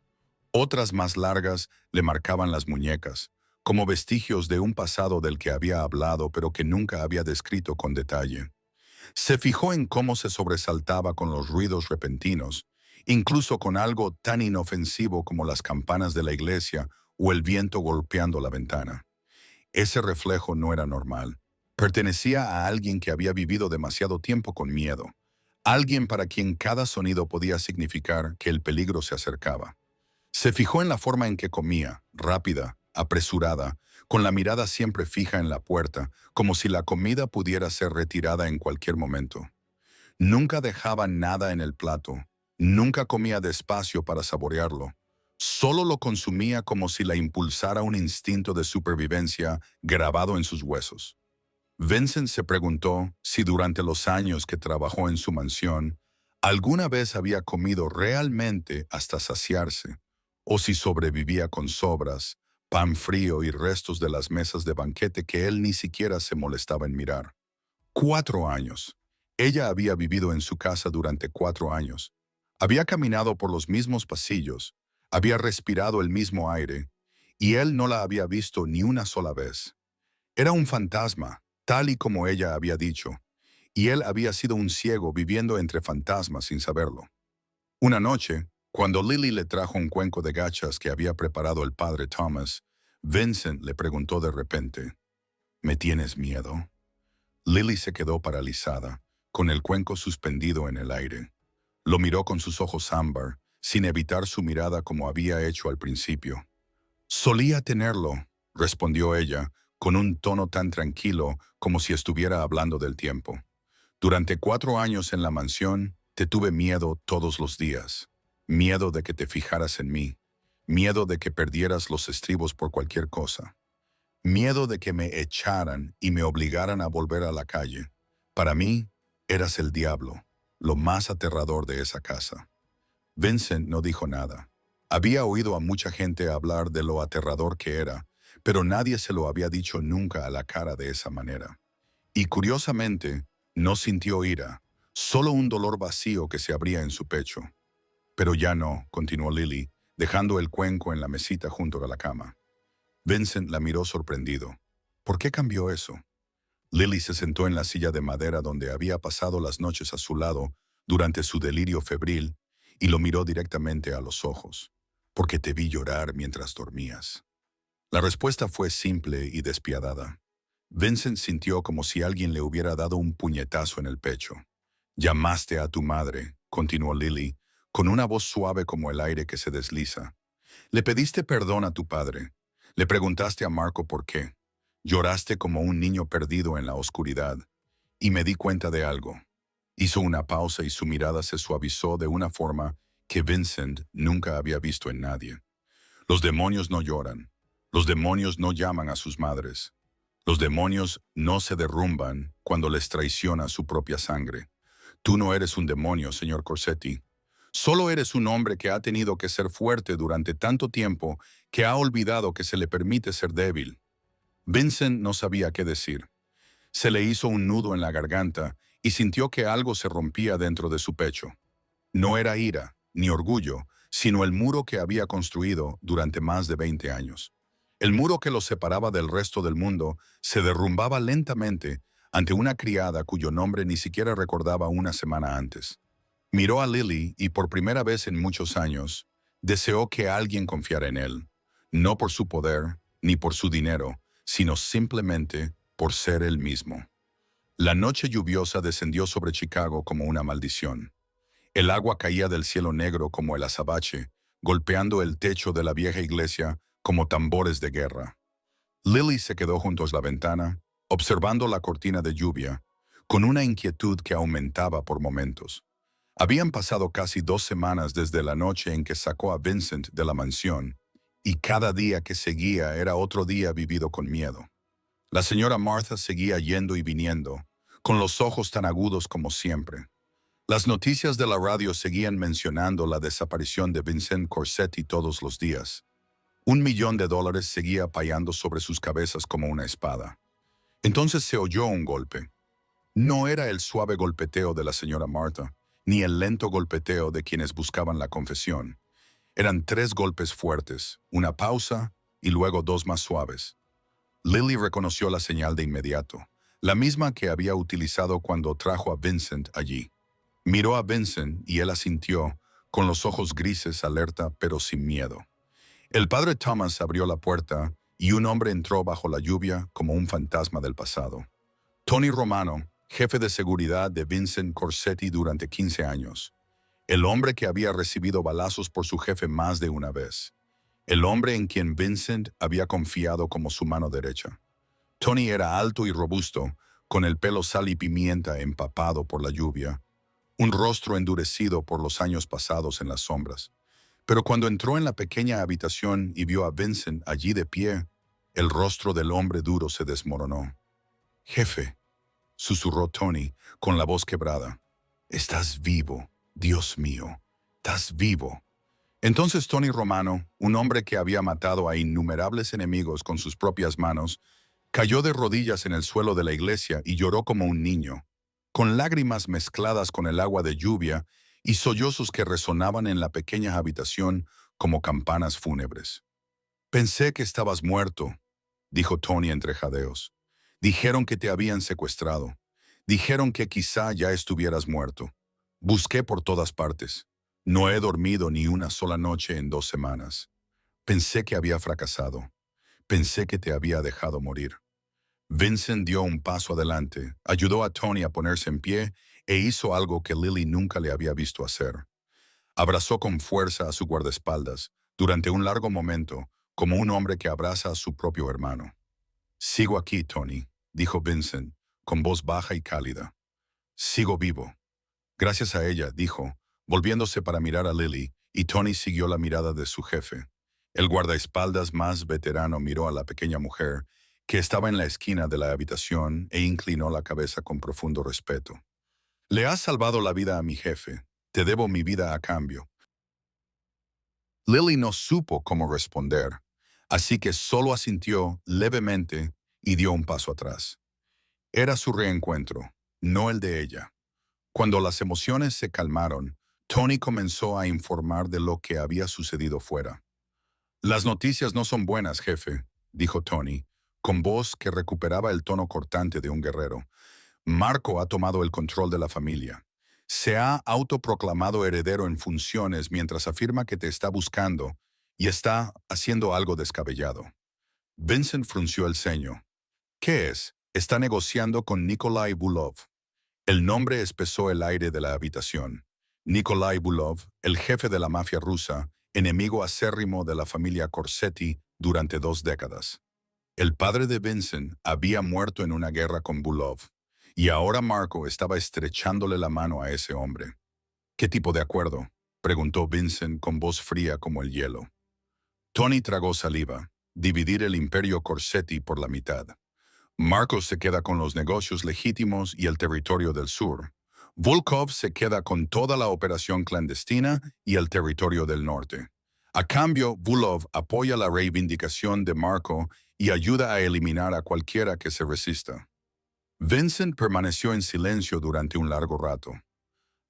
Otras más largas le marcaban las muñecas, como vestigios de un pasado del que había hablado pero que nunca había descrito con detalle. Se fijó en cómo se sobresaltaba con los ruidos repentinos, incluso con algo tan inofensivo como las campanas de la iglesia o el viento golpeando la ventana. Ese reflejo no era normal. Pertenecía a alguien que había vivido demasiado tiempo con miedo. Alguien para quien cada sonido podía significar que el peligro se acercaba. Se fijó en la forma en que comía, rápida, apresurada, con la mirada siempre fija en la puerta, como si la comida pudiera ser retirada en cualquier momento. Nunca dejaba nada en el plato, nunca comía despacio para saborearlo. Solo lo consumía como si la impulsara un instinto de supervivencia grabado en sus huesos. Vincent se preguntó si durante los años que trabajó en su mansión, alguna vez había comido realmente hasta saciarse, o si sobrevivía con sobras, pan frío y restos de las mesas de banquete que él ni siquiera se molestaba en mirar. 4 años. Ella había vivido en su casa durante 4 años. Había caminado por los mismos pasillos, había respirado el mismo aire, y él no la había visto ni una sola vez. Era un fantasma, tal y como ella había dicho, y él había sido un ciego viviendo entre fantasmas sin saberlo. Una noche, cuando Lily le trajo un cuenco de gachas que había preparado el padre Thomas, Vincent le preguntó de repente, ¿me tienes miedo? Lily se quedó paralizada, con el cuenco suspendido en el aire. Lo miró con sus ojos ámbar, sin evitar su mirada como había hecho al principio. Solía tenerlo, respondió ella, con un tono tan tranquilo como si estuviera hablando del tiempo. Durante 4 años en la mansión, te tuve miedo todos los días. Miedo de que te fijaras en mí. Miedo de que perdieras los estribos por cualquier cosa. Miedo de que me echaran y me obligaran a volver a la calle. Para mí, eras el diablo, lo más aterrador de esa casa. Vincent no dijo nada. Había oído a mucha gente hablar de lo aterrador que era, pero nadie se lo había dicho nunca a la cara de esa manera. Y curiosamente, no sintió ira, solo un dolor vacío que se abría en su pecho. Pero ya no, continuó Lily, dejando el cuenco en la mesita junto a la cama. Vincent la miró sorprendido. ¿Por qué cambió eso? Lily se sentó en la silla de madera donde había pasado las noches a su lado durante su delirio febril y lo miró directamente a los ojos. Porque te vi llorar mientras dormías. La respuesta fue simple y despiadada. Vincent sintió como si alguien le hubiera dado un puñetazo en el pecho. Llamaste a tu madre, continuó Lily, con una voz suave como el aire que se desliza. Le pediste perdón a tu padre. Le preguntaste a Marco por qué. Lloraste como un niño perdido en la oscuridad. Y me di cuenta de algo. Hizo una pausa y su mirada se suavizó de una forma que Vincent nunca había visto en nadie. Los demonios no lloran. Los demonios no llaman a sus madres. Los demonios no se derrumban cuando les traiciona su propia sangre. Tú no eres un demonio, señor Corsetti. Solo eres un hombre que ha tenido que ser fuerte durante tanto tiempo que ha olvidado que se le permite ser débil. Vincent no sabía qué decir. Se le hizo un nudo en la garganta y sintió que algo se rompía dentro de su pecho. No era ira, ni orgullo, sino el muro que había construido durante más de 20 años. El muro que lo separaba del resto del mundo se derrumbaba lentamente ante una criada cuyo nombre ni siquiera recordaba una semana antes. Miró a Lily y por primera vez en muchos años, deseó que alguien confiara en él, no por su poder ni por su dinero, sino simplemente por ser él mismo. La noche lluviosa descendió sobre Chicago como una maldición. El agua caía del cielo negro como el azabache, golpeando el techo de la vieja iglesia como tambores de guerra. Lily se quedó junto a la ventana, observando la cortina de lluvia, con una inquietud que aumentaba por momentos. Habían pasado casi 2 semanas desde la noche en que sacó a Vincent de la mansión, y cada día que seguía era otro día vivido con miedo. La señora Martha seguía yendo y viniendo, con los ojos tan agudos como siempre. Las noticias de la radio seguían mencionando la desaparición de Vincent Corsetti todos los días. $1 millón seguía payando sobre sus cabezas como una espada. Entonces se oyó un golpe. No era el suave golpeteo de la señora Martha, ni el lento golpeteo de quienes buscaban la confesión. Eran 3 golpes fuertes, una pausa y luego 2 más suaves. Lily reconoció la señal de inmediato, la misma que había utilizado cuando trajo a Vincent allí. Miró a Vincent y él asintió, con los ojos grises, alerta, pero sin miedo. El padre Thomas abrió la puerta y un hombre entró bajo la lluvia como un fantasma del pasado. Tony Romano, jefe de seguridad de Vincent Corsetti durante 15 años. El hombre que había recibido balazos por su jefe más de una vez. El hombre en quien Vincent había confiado como su mano derecha. Tony era alto y robusto, con el pelo sal y pimienta empapado por la lluvia, un rostro endurecido por los años pasados en las sombras. Pero cuando entró en la pequeña habitación y vio a Vincent allí de pie, el rostro del hombre duro se desmoronó. «Jefe», susurró Tony con la voz quebrada. «Estás vivo, Dios mío, estás vivo». Entonces Tony Romano, un hombre que había matado a innumerables enemigos con sus propias manos, cayó de rodillas en el suelo de la iglesia y lloró como un niño, con lágrimas mezcladas con el agua de lluvia y sollozos que resonaban en la pequeña habitación como campanas fúnebres. «Pensé que estabas muerto», dijo Tony entre jadeos. Dijeron que te habían secuestrado. Dijeron que quizá ya estuvieras muerto. Busqué por todas partes. No he dormido ni una sola noche en 2 semanas. Pensé que había fracasado. Pensé que te había dejado morir. Vincent dio un paso adelante, ayudó a Tony a ponerse en pie e hizo algo que Lily nunca le había visto hacer. Abrazó con fuerza a su guardaespaldas durante un largo momento, como un hombre que abraza a su propio hermano. «Sigo aquí, Tony», dijo Vincent, con voz baja y cálida. «Sigo vivo». Gracias a ella, dijo, volviéndose para mirar a Lily, y Tony siguió la mirada de su jefe. El guardaespaldas más veterano miró a la pequeña mujer, que estaba en la esquina de la habitación, e inclinó la cabeza con profundo respeto. «Le has salvado la vida a mi jefe. Te debo mi vida a cambio». Lily no supo cómo responder, así que solo asintió levemente y dio un paso atrás. Era su reencuentro, no el de ella. Cuando las emociones se calmaron, Tony comenzó a informar de lo que había sucedido fuera. «Las noticias no son buenas, jefe», dijo Tony, con voz que recuperaba el tono cortante de un guerrero. «Marco ha tomado el control de la familia. Se ha autoproclamado heredero en funciones mientras afirma que te está buscando y está haciendo algo descabellado». Vincent frunció el ceño. «¿Qué es?» «Está negociando con Nikolai Bulov». El nombre espesó el aire de la habitación. Nikolai Bulov, el jefe de la mafia rusa, enemigo acérrimo de la familia Corsetti durante 2 décadas. El padre de Vincent había muerto en una guerra con Bulov, y ahora Marco estaba estrechándole la mano a ese hombre. «¿Qué tipo de acuerdo?», preguntó Vincent con voz fría como el hielo. Tony tragó saliva. Dividir el imperio Corsetti por la mitad. Marco se queda con los negocios legítimos y el territorio del sur. Volkov se queda con toda la operación clandestina y el territorio del norte. A cambio, Bulov apoya la reivindicación de Marco y ayuda a eliminar a cualquiera que se resista. Vincent permaneció en silencio durante un largo rato.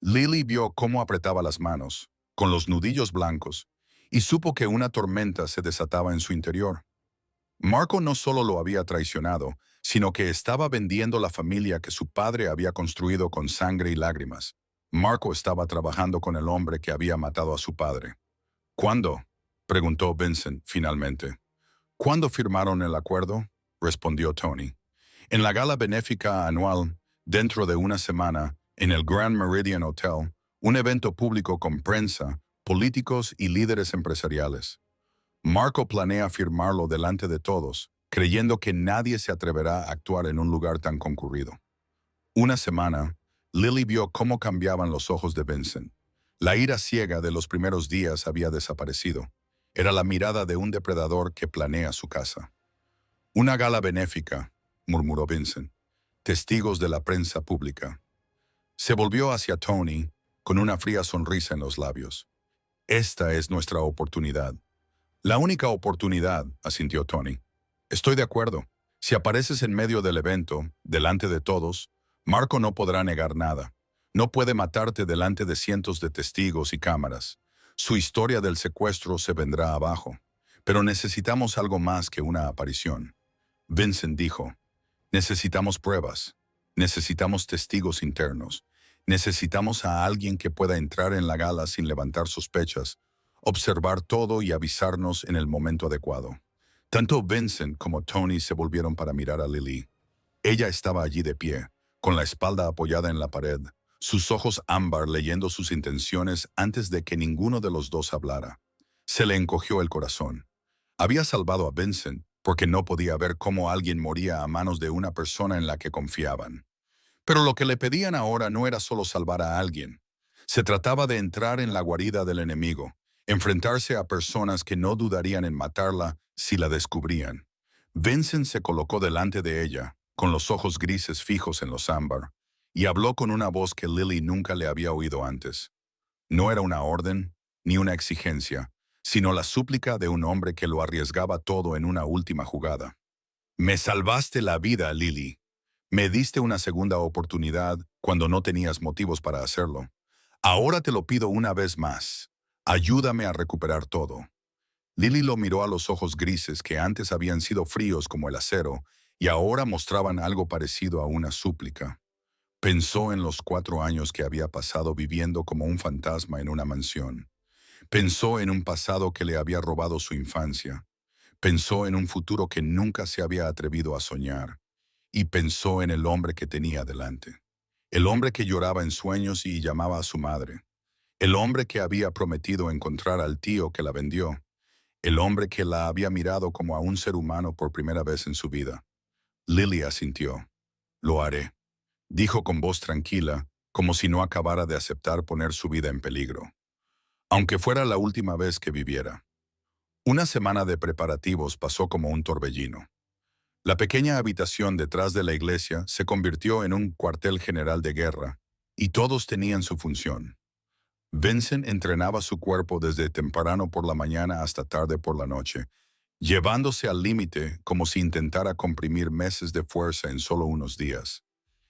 Lily vio cómo apretaba las manos, con los nudillos blancos, y supo que una tormenta se desataba en su interior. Marco no solo lo había traicionado, sino que estaba vendiendo la familia que su padre había construido con sangre y lágrimas. Marco estaba trabajando con el hombre que había matado a su padre. «¿Cuándo?», preguntó Vincent finalmente. «¿Cuándo firmaron el acuerdo?», respondió Tony. «En la gala benéfica anual, dentro de una semana, en el Grand Meridian Hotel, un evento público con prensa, políticos y líderes empresariales. Marco planea firmarlo delante de todos, creyendo que nadie se atreverá a actuar en un lugar tan concurrido». Una semana, Lily vio cómo cambiaban los ojos de Vincent. La ira ciega de los primeros días había desaparecido. Era la mirada de un depredador que planea su caza. «Una gala benéfica», murmuró Vincent. «Testigos de la prensa pública». Se volvió hacia Tony con una fría sonrisa en los labios. «Esta es nuestra oportunidad». «La única oportunidad», asintió Tony. «Estoy de acuerdo. Si apareces en medio del evento, delante de todos, Marco no podrá negar nada. No puede matarte delante de cientos de testigos y cámaras. Su historia del secuestro se vendrá abajo. Pero necesitamos algo más que una aparición». Vincent dijo, «Necesitamos pruebas. Necesitamos testigos internos. Necesitamos a alguien que pueda entrar en la gala sin levantar sospechas, observar todo y avisarnos en el momento adecuado». Tanto Vincent como Tony se volvieron para mirar a Lily. Ella estaba allí de pie, con la espalda apoyada en la pared, sus ojos ámbar leyendo sus intenciones antes de que ninguno de los dos hablara. Se le encogió el corazón. Había salvado a Vincent porque no podía ver cómo alguien moría a manos de una persona en la que confiaban. Pero lo que le pedían ahora no era solo salvar a alguien. Se trataba de entrar en la guarida del enemigo, enfrentarse a personas que no dudarían en matarla si la descubrían. Vincent se colocó delante de ella, con los ojos grises fijos en los ámbar, y habló con una voz que Lily nunca le había oído antes. No era una orden, ni una exigencia, sino la súplica de un hombre que lo arriesgaba todo en una última jugada. «Me salvaste la vida, Lily. Me diste una segunda oportunidad cuando no tenías motivos para hacerlo. Ahora te lo pido una vez más. Ayúdame a recuperar todo». Lily lo miró a los ojos grises que antes habían sido fríos como el acero, y ahora mostraban algo parecido a una súplica. Pensó en los 4 años que había pasado viviendo como un fantasma en una mansión. Pensó en un pasado que le había robado su infancia. Pensó en un futuro que nunca se había atrevido a soñar. Y pensó en el hombre que tenía delante. El hombre que lloraba en sueños y llamaba a su madre. El hombre que había prometido encontrar al tío que la vendió. El hombre que la había mirado como a un ser humano por primera vez en su vida. Lily asintió. Lo haré, dijo con voz tranquila, como si no acabara de aceptar poner su vida en peligro. Aunque fuera la última vez que viviera. Una semana de preparativos pasó como un torbellino. La pequeña habitación detrás de la iglesia se convirtió en un cuartel general de guerra, y todos tenían su función. Vincent entrenaba su cuerpo desde temprano por la mañana hasta tarde por la noche, llevándose al límite como si intentara comprimir meses de fuerza en solo unos días.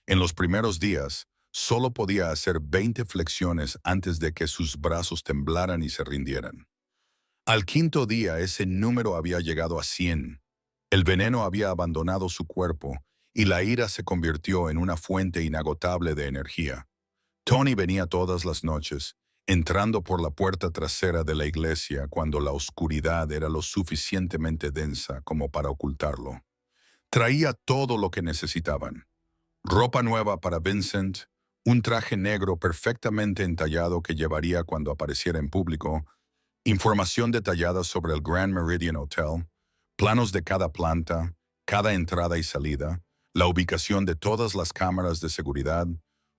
En los primeros días, solo podía hacer 20 flexiones antes de que sus brazos temblaran y se rindieran. Al quinto día ese número había llegado a 100. El veneno había abandonado su cuerpo y la ira se convirtió en una fuente inagotable de energía. Tony venía todas las noches, entrando por la puerta trasera de la iglesia cuando la oscuridad era lo suficientemente densa como para ocultarlo. Traía todo lo que necesitaban. Ropa nueva para Vincent, un traje negro perfectamente entallado que llevaría cuando apareciera en público, información detallada sobre el Grand Meridian Hotel, planos de cada planta, cada entrada y salida, la ubicación de todas las cámaras de seguridad,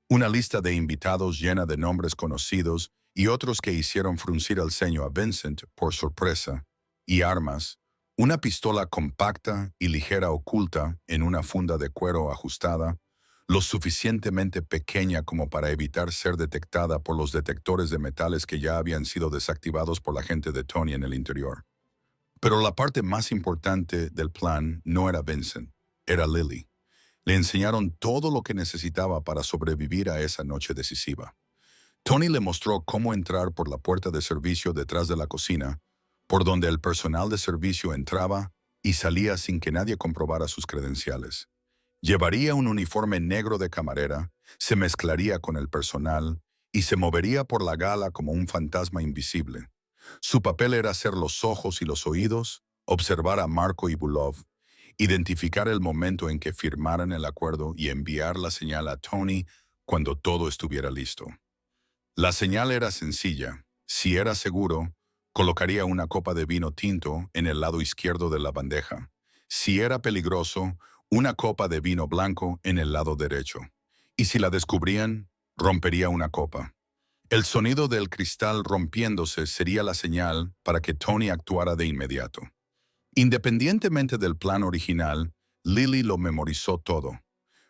una lista de invitados llena de nombres conocidos y otros que hicieron fruncir el ceño a Vincent por sorpresa, y armas, una pistola compacta y ligera oculta en una funda de cuero ajustada, lo suficientemente pequeña como para evitar ser detectada por los detectores de metales que ya habían sido desactivados por la gente de Tony en el interior. Pero la parte más importante del plan no era Vincent, era Lily. Le enseñaron todo lo que necesitaba para sobrevivir a esa noche decisiva. Tony le mostró cómo entrar por la puerta de servicio detrás de la cocina, por donde el personal de servicio entraba y salía sin que nadie comprobara sus credenciales. Llevaría un uniforme negro de camarera, se mezclaría con el personal y se movería por la gala como un fantasma invisible. Su papel era ser los ojos y los oídos, observar a Marco y Bulov, identificar el momento en que firmaran el acuerdo y enviar la señal a Tony cuando todo estuviera listo. La señal era sencilla. Si era seguro, colocaría una copa de vino tinto en el lado izquierdo de la bandeja. Si era peligroso, una copa de vino blanco en el lado derecho. Y si la descubrían, rompería una copa. El sonido del cristal rompiéndose sería la señal para que Tony actuara de inmediato. Independientemente del plan original, Lily lo memorizó todo.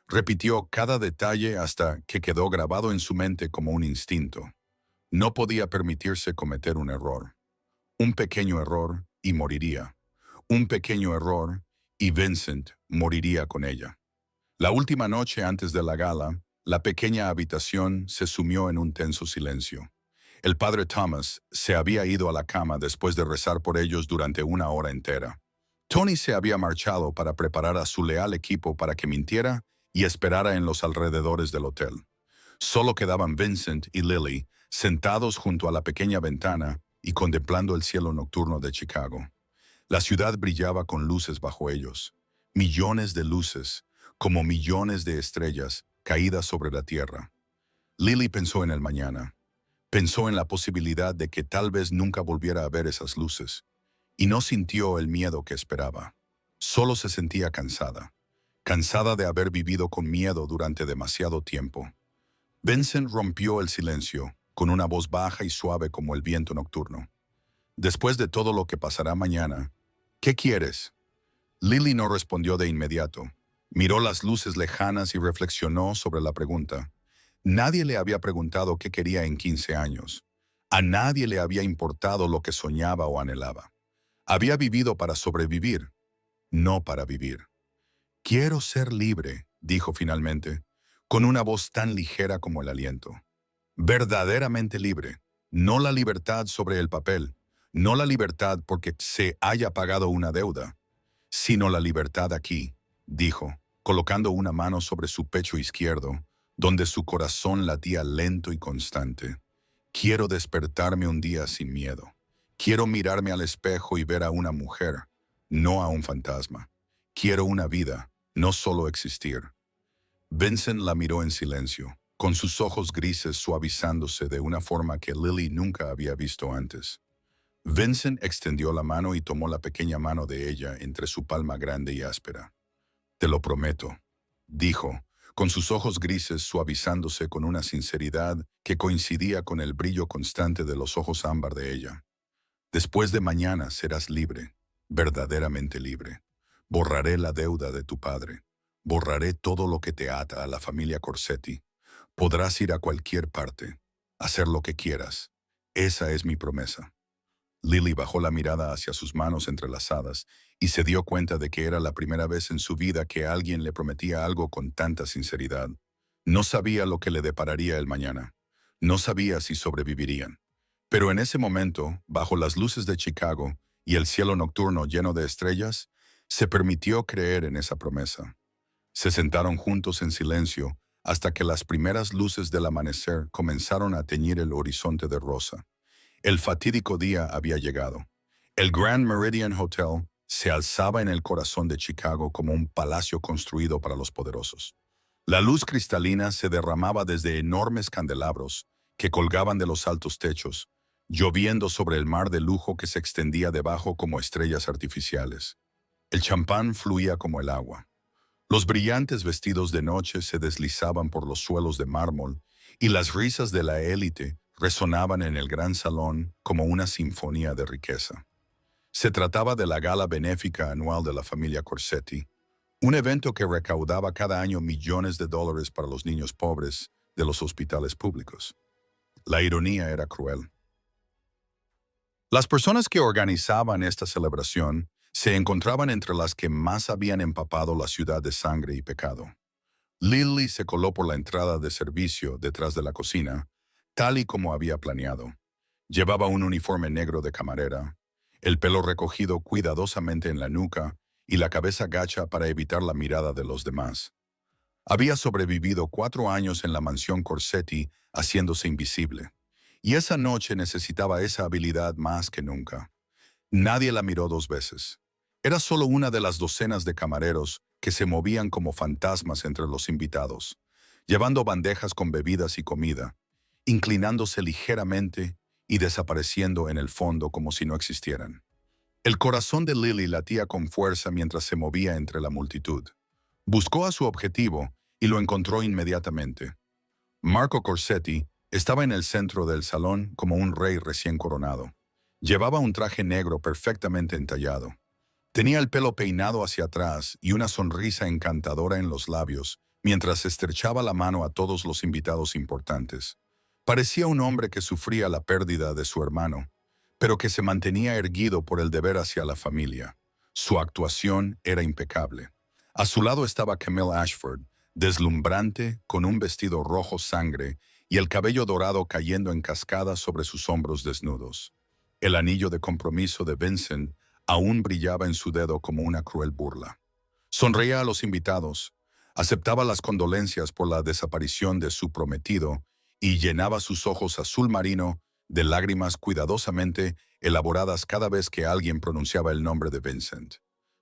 Repitió cada detalle hasta que quedó grabado en su mente como un instinto. No podía permitirse cometer un error. Un pequeño error y moriría. Un pequeño error y Vincent moriría con ella. La última noche antes de la gala, la pequeña habitación se sumió en un tenso silencio. El padre Thomas se había ido a la cama después de rezar por ellos durante una hora entera. Tony se había marchado para preparar a su leal equipo para que mintiera y esperara en los alrededores del hotel. Solo quedaban Vincent y Lily sentados junto a la pequeña ventana y contemplando el cielo nocturno de Chicago. La ciudad brillaba con luces bajo ellos, millones de luces, como millones de estrellas caídas sobre la tierra. Lily pensó en el mañana. Pensó en la posibilidad de que tal vez nunca volviera a ver esas luces, y no sintió el miedo que esperaba. Solo se sentía cansada, cansada de haber vivido con miedo durante demasiado tiempo. Vincent rompió el silencio, con una voz baja y suave como el viento nocturno. Después de todo lo que pasará mañana, ¿qué quieres? Lily no respondió de inmediato. Miró las luces lejanas y reflexionó sobre la pregunta. Nadie le había preguntado qué quería en 15 años. A nadie le había importado lo que soñaba o anhelaba. Había vivido para sobrevivir, no para vivir. Quiero ser libre, dijo finalmente, con una voz tan ligera como el aliento. Verdaderamente libre, no la libertad sobre el papel, no la libertad porque se haya pagado una deuda, sino la libertad aquí, dijo, colocando una mano sobre su pecho izquierdo, donde su corazón latía lento y constante. Quiero despertarme un día sin miedo. Quiero mirarme al espejo y ver a una mujer, no a un fantasma. Quiero una vida, no solo existir. Vincent la miró en silencio, con sus ojos grises suavizándose de una forma que Lily nunca había visto antes. Vincent extendió la mano y tomó la pequeña mano de ella entre su palma grande y áspera. Te lo prometo, dijo, con sus ojos grises suavizándose con una sinceridad que coincidía con el brillo constante de los ojos ámbar de ella. Después de mañana serás libre, verdaderamente libre. Borraré la deuda de tu padre. Borraré todo lo que te ata a la familia Corsetti. Podrás ir a cualquier parte, hacer lo que quieras. Esa es mi promesa. Lily bajó la mirada hacia sus manos entrelazadas y se dio cuenta de que era la primera vez en su vida que alguien le prometía algo con tanta sinceridad. No sabía lo que le depararía el mañana. No sabía si sobrevivirían. Pero en ese momento, bajo las luces de Chicago y el cielo nocturno lleno de estrellas, se permitió creer en esa promesa. Se sentaron juntos en silencio hasta que las primeras luces del amanecer comenzaron a teñir el horizonte de rosa. El fatídico día había llegado. El Grand Meridian Hotel se alzaba en el corazón de Chicago como un palacio construido para los poderosos. La luz cristalina se derramaba desde enormes candelabros que colgaban de los altos techos, lloviendo sobre el mar de lujo que se extendía debajo como estrellas artificiales. El champán fluía como el agua. Los brillantes vestidos de noche se deslizaban por los suelos de mármol y las risas de la élite resonaban en el gran salón como una sinfonía de riqueza. Se trataba de la gala benéfica anual de la familia Corsetti, un evento que recaudaba cada año millones de dólares para los niños pobres de los hospitales públicos. La ironía era cruel. Las personas que organizaban esta celebración se encontraban entre las que más habían empapado la ciudad de sangre y pecado. Lily se coló por la entrada de servicio detrás de la cocina, tal y como había planeado. Llevaba un uniforme negro de camarera, el pelo recogido cuidadosamente en la nuca y la cabeza gacha para evitar la mirada de los demás. Había sobrevivido 4 años en la mansión Corsetti haciéndose invisible, y esa noche necesitaba esa habilidad más que nunca. Nadie la miró 2 veces. Era solo una de las docenas de camareros que se movían como fantasmas entre los invitados, llevando bandejas con bebidas y comida, inclinándose ligeramente y desapareciendo en el fondo como si no existieran. El corazón de Lily latía con fuerza mientras se movía entre la multitud. Buscó a su objetivo y lo encontró inmediatamente. Marco Corsetti estaba en el centro del salón como un rey recién coronado. Llevaba un traje negro perfectamente entallado. Tenía el pelo peinado hacia atrás y una sonrisa encantadora en los labios mientras estrechaba la mano a todos los invitados importantes. Parecía un hombre que sufría la pérdida de su hermano, pero que se mantenía erguido por el deber hacia la familia. Su actuación era impecable. A su lado estaba Camille Ashford, deslumbrante, con un vestido rojo sangre y el cabello dorado cayendo en cascada sobre sus hombros desnudos. El anillo de compromiso de Vincent aún brillaba en su dedo como una cruel burla. Sonreía a los invitados, aceptaba las condolencias por la desaparición de su prometido y llenaba sus ojos azul marino de lágrimas cuidadosamente elaboradas cada vez que alguien pronunciaba el nombre de Vincent.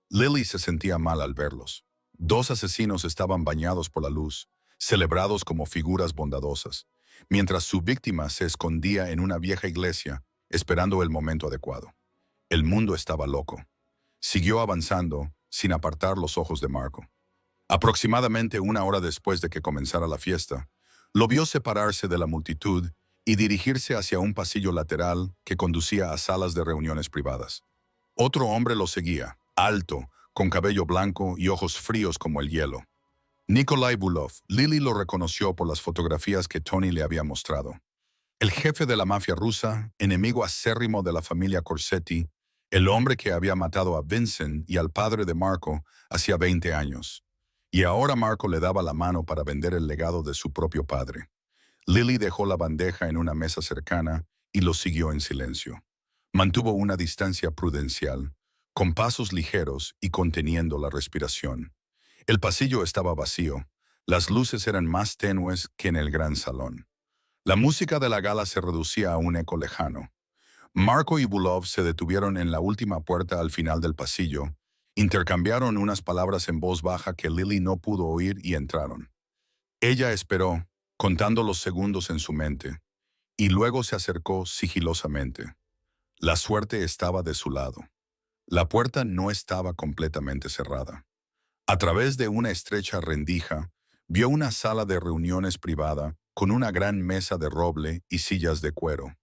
Lily se sentía mal al verlos. 2 asesinos estaban bañados por la luz, celebrados como figuras bondadosas, mientras su víctima se escondía en una vieja iglesia, esperando el momento adecuado. El mundo estaba loco. Siguió avanzando, sin apartar los ojos de Marco. Aproximadamente 1 hora después de que comenzara la fiesta, lo vio separarse de la multitud y dirigirse hacia un pasillo lateral que conducía a salas de reuniones privadas. Otro hombre lo seguía, alto, con cabello blanco y ojos fríos como el hielo. Nikolai Bulov. Lily lo reconoció por las fotografías que Tony le había mostrado. El jefe de la mafia rusa, enemigo acérrimo de la familia Corsetti, el hombre que había matado a Vincent y al padre de Marco hacía 20 años. Y ahora Marco le daba la mano para vender el legado de su propio padre. Lily dejó la bandeja en una mesa cercana y lo siguió en silencio. Mantuvo una distancia prudencial, con pasos ligeros y conteniendo la respiración. El pasillo estaba vacío. Las luces eran más tenues que en el gran salón. La música de la gala se reducía a un eco lejano. Marco y Bulov se detuvieron en la última puerta al final del pasillo, intercambiaron unas palabras en voz baja que Lily no pudo oír y entraron. Ella esperó, contando los segundos en su mente, y luego se acercó sigilosamente. La suerte estaba de su lado. La puerta no estaba completamente cerrada. A través de una estrecha rendija, vio una sala de reuniones privada con una gran mesa de roble y sillas de cuero.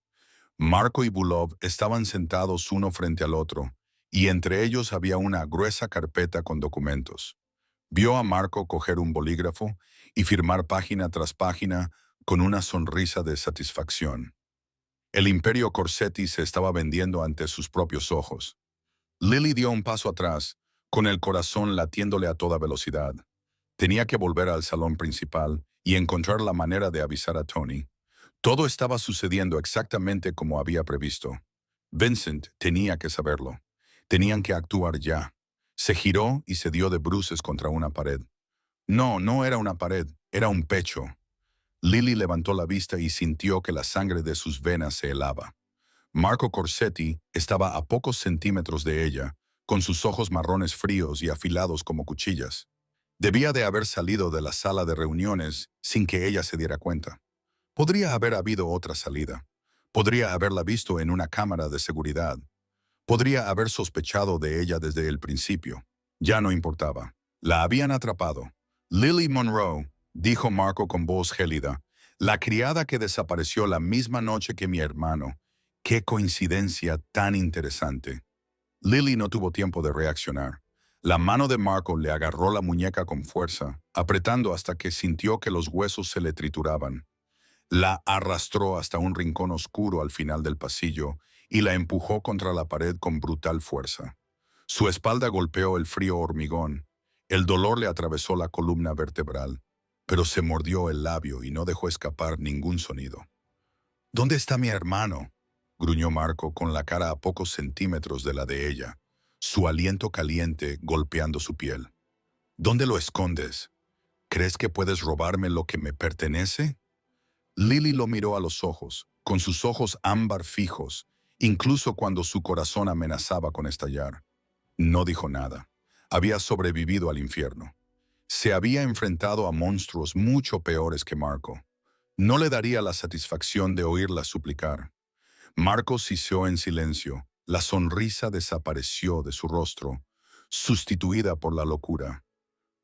Marco y Bulov estaban sentados uno frente al otro, y entre ellos había una gruesa carpeta con documentos. Vio a Marco coger un bolígrafo y firmar página tras página con una sonrisa de satisfacción. El imperio Corsetti se estaba vendiendo ante sus propios ojos. Lily dio un paso atrás, con el corazón latiéndole a toda velocidad. Tenía que volver al salón principal y encontrar la manera de avisar a Tony. Todo estaba sucediendo exactamente como había previsto. Vincent tenía que saberlo. Tenían que actuar ya. Se giró y se dio de bruces contra una pared. No, no era una pared, era un pecho. Lily levantó la vista y sintió que la sangre de sus venas se helaba. Marco Corsetti estaba a pocos centímetros de ella, con sus ojos marrones fríos y afilados como cuchillas. Debía de haber salido de la sala de reuniones sin que ella se diera cuenta. Podría haber habido otra salida. Podría haberla visto en una cámara de seguridad. Podría haber sospechado de ella desde el principio. Ya no importaba. La habían atrapado. Lily Monroe, dijo Marco con voz gélida, la criada que desapareció la misma noche que mi hermano. ¡Qué coincidencia tan interesante! Lily no tuvo tiempo de reaccionar. La mano de Marco le agarró la muñeca con fuerza, apretando hasta que sintió que los huesos se le trituraban. La arrastró hasta un rincón oscuro al final del pasillo y la empujó contra la pared con brutal fuerza. Su espalda golpeó el frío hormigón. El dolor le atravesó la columna vertebral, pero se mordió el labio y no dejó escapar ningún sonido. ¿Dónde está mi hermano?, gruñó Marco con la cara a pocos centímetros de la de ella, su aliento caliente golpeando su piel. ¿Dónde lo escondes? ¿Crees que puedes robarme lo que me pertenece? Lily lo miró a los ojos, con sus ojos ámbar fijos, incluso cuando su corazón amenazaba con estallar. No dijo nada. Había sobrevivido al infierno. Se había enfrentado a monstruos mucho peores que Marco. No le daría la satisfacción de oírla suplicar. Marco siseó en silencio. La sonrisa desapareció de su rostro, sustituida por la locura.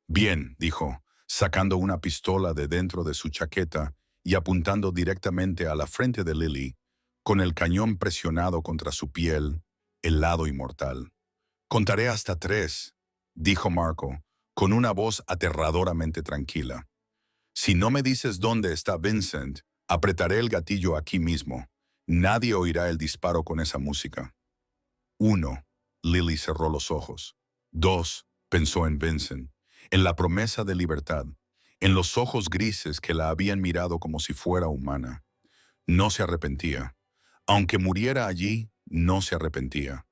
Bien, dijo, sacando una pistola de dentro de su chaqueta y apuntando directamente a la frente de Lily, con el cañón presionado contra su piel, helado y mortal. Contaré hasta 3, dijo Marco, con una voz aterradoramente tranquila. Si no me dices dónde está Vincent, apretaré el gatillo aquí mismo. Nadie oirá el disparo con esa música. 1. Lily cerró los ojos. 2. Pensó en Vincent, en la promesa de libertad, en los ojos grises que la habían mirado como si fuera humana. No se arrepentía. Aunque muriera allí, no se arrepentía.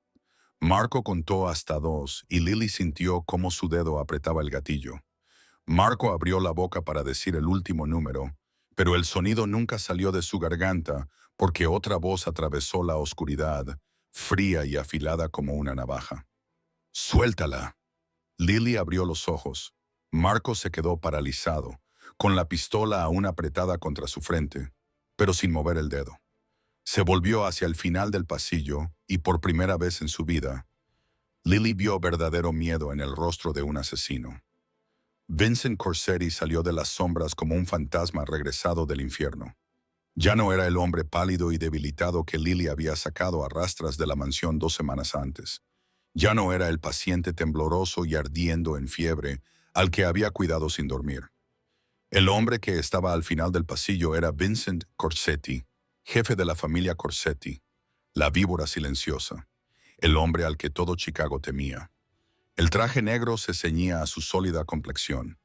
Marco contó hasta 2 y Lily sintió cómo su dedo apretaba el gatillo. Marco abrió la boca para decir el último número, pero el sonido nunca salió de su garganta porque otra voz atravesó la oscuridad, fría y afilada como una navaja. ¡Suéltala! Lily abrió los ojos. Marco se quedó paralizado, con la pistola aún apretada contra su frente, pero sin mover el dedo. Se volvió hacia el final del pasillo y por primera vez en su vida, Lily vio verdadero miedo en el rostro de un asesino. Vincent Corsetti salió de las sombras como un fantasma regresado del infierno. Ya no era el hombre pálido y debilitado que Lily había sacado a rastras de la mansión 2 semanas antes. Ya no era el paciente tembloroso y ardiendo en fiebre al que había cuidado sin dormir. El hombre que estaba al final del pasillo era Vincent Corsetti, jefe de la familia Corsetti, la víbora silenciosa, el hombre al que todo Chicago temía. El traje negro se ceñía a su sólida complexión.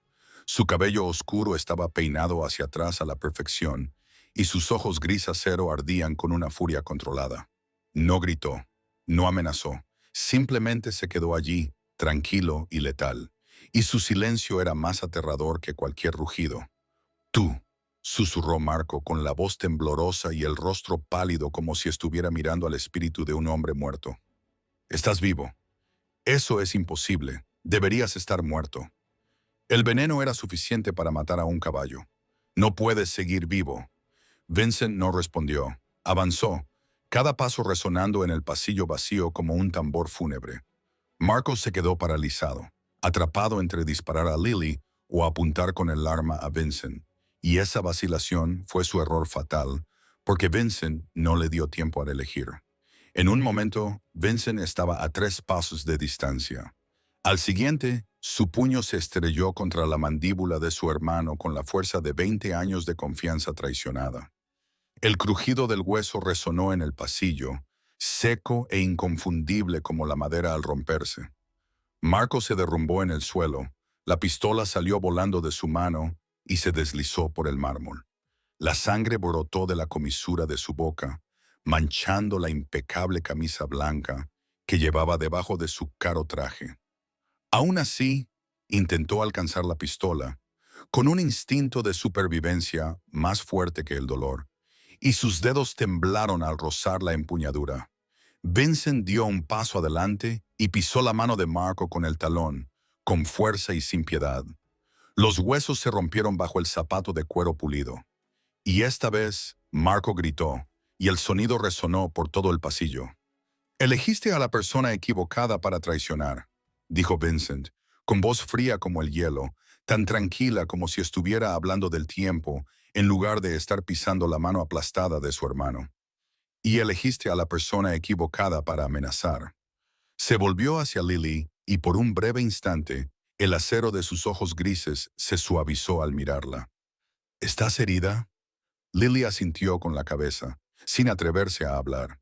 Su cabello oscuro estaba peinado hacia atrás a la perfección y sus ojos gris acero ardían con una furia controlada. No gritó, no amenazó, simplemente se quedó allí, tranquilo y letal, y su silencio era más aterrador que cualquier rugido. «Tú», susurró Marco con la voz temblorosa y el rostro pálido como si estuviera mirando al espíritu de un hombre muerto. «Estás vivo. Eso es imposible. Deberías estar muerto. El veneno era suficiente para matar a un caballo. No puedes seguir vivo». Vincent no respondió. Avanzó, cada paso resonando en el pasillo vacío como un tambor fúnebre. Marco se quedó paralizado, atrapado entre disparar a Lily o apuntar con el arma a Vincent. Y esa vacilación fue su error fatal, porque Vincent no le dio tiempo a elegir. En un momento, Vincent estaba a 3 pasos de distancia. Al siguiente, su puño se estrelló contra la mandíbula de su hermano con la fuerza de 20 años de confianza traicionada. El crujido del hueso resonó en el pasillo, seco e inconfundible como la madera al romperse. Marco se derrumbó en el suelo, la pistola salió volando de su mano y se deslizó por el mármol. La sangre brotó de la comisura de su boca, manchando la impecable camisa blanca que llevaba debajo de su caro traje. Aún así, intentó alcanzar la pistola, con un instinto de supervivencia más fuerte que el dolor, y sus dedos temblaron al rozar la empuñadura. Vincent dio un paso adelante y pisó la mano de Marco con el talón, con fuerza y sin piedad. Los huesos se rompieron bajo el zapato de cuero pulido. Y esta vez, Marco gritó, y el sonido resonó por todo el pasillo. «Elegiste a la persona equivocada para traicionar», dijo Vincent, con voz fría como el hielo, tan tranquila como si estuviera hablando del tiempo, en lugar de estar pisando la mano aplastada de su hermano. «Y elegiste a la persona equivocada para amenazar». Se volvió hacia Lily y por un breve instante, el acero de sus ojos grises se suavizó al mirarla. «¿Estás herida?». Lily asintió con la cabeza, sin atreverse a hablar.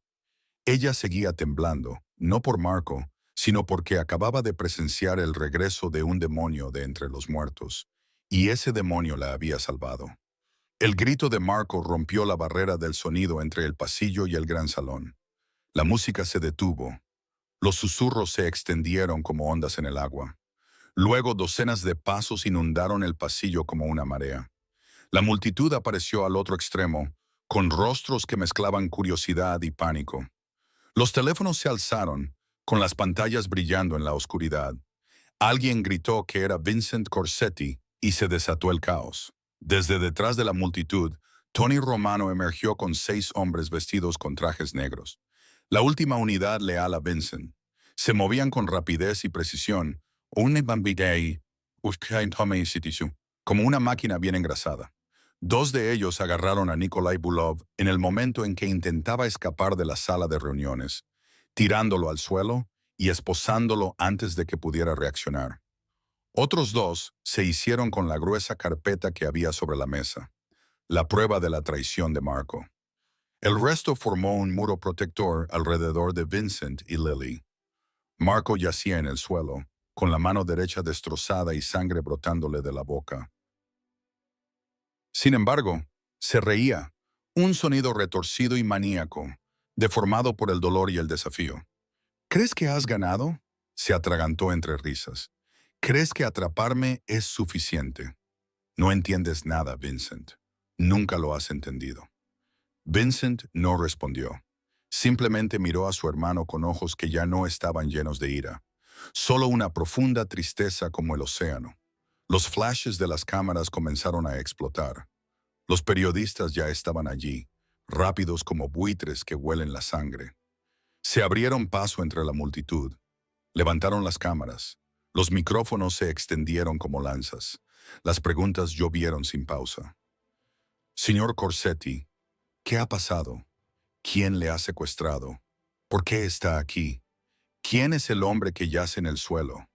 Ella seguía temblando, no por Marco, sino porque acababa de presenciar el regreso de un demonio de entre los muertos, y ese demonio la había salvado. El grito de Marco rompió la barrera del sonido entre el pasillo y el gran salón. La música se detuvo. Los susurros se extendieron como ondas en el agua. Luego docenas de pasos inundaron el pasillo como una marea. La multitud apareció al otro extremo, con rostros que mezclaban curiosidad y pánico. Los teléfonos se alzaron, con las pantallas brillando en la oscuridad. Alguien gritó que era Vincent Corsetti y se desató el caos. Desde detrás de la multitud, Tony Romano emergió con 6 hombres vestidos con trajes negros. La última unidad leal a Vincent. Se movían con rapidez y precisión, como una máquina bien engrasada. 2 de ellos agarraron a Nikolai Bulov en el momento en que intentaba escapar de la sala de reuniones, tirándolo al suelo y esposándolo antes de que pudiera reaccionar. Otros 2 se hicieron con la gruesa carpeta que había sobre la mesa, la prueba de la traición de Marco. El resto formó un muro protector alrededor de Vincent y Lily. Marco yacía en el suelo, con la mano derecha destrozada y sangre brotándole de la boca. Sin embargo, se reía, un sonido retorcido y maníaco, deformado por el dolor y el desafío. «¿Crees que has ganado?», se atragantó entre risas. «¿Crees que atraparme es suficiente?». «No entiendes nada, Vincent. Nunca lo has entendido». Vincent no respondió. Simplemente miró a su hermano con ojos que ya no estaban llenos de ira, solo una profunda tristeza como el océano. Los flashes de las cámaras comenzaron a explotar. Los periodistas ya estaban allí, rápidos como buitres que huelen la sangre. Se abrieron paso entre la multitud. Levantaron las cámaras. Los micrófonos se extendieron como lanzas. Las preguntas llovieron sin pausa. «Señor Corsetti, ¿qué ha pasado? ¿Quién le ha secuestrado? ¿Por qué está aquí? ¿Quién es el hombre que yace en el suelo?».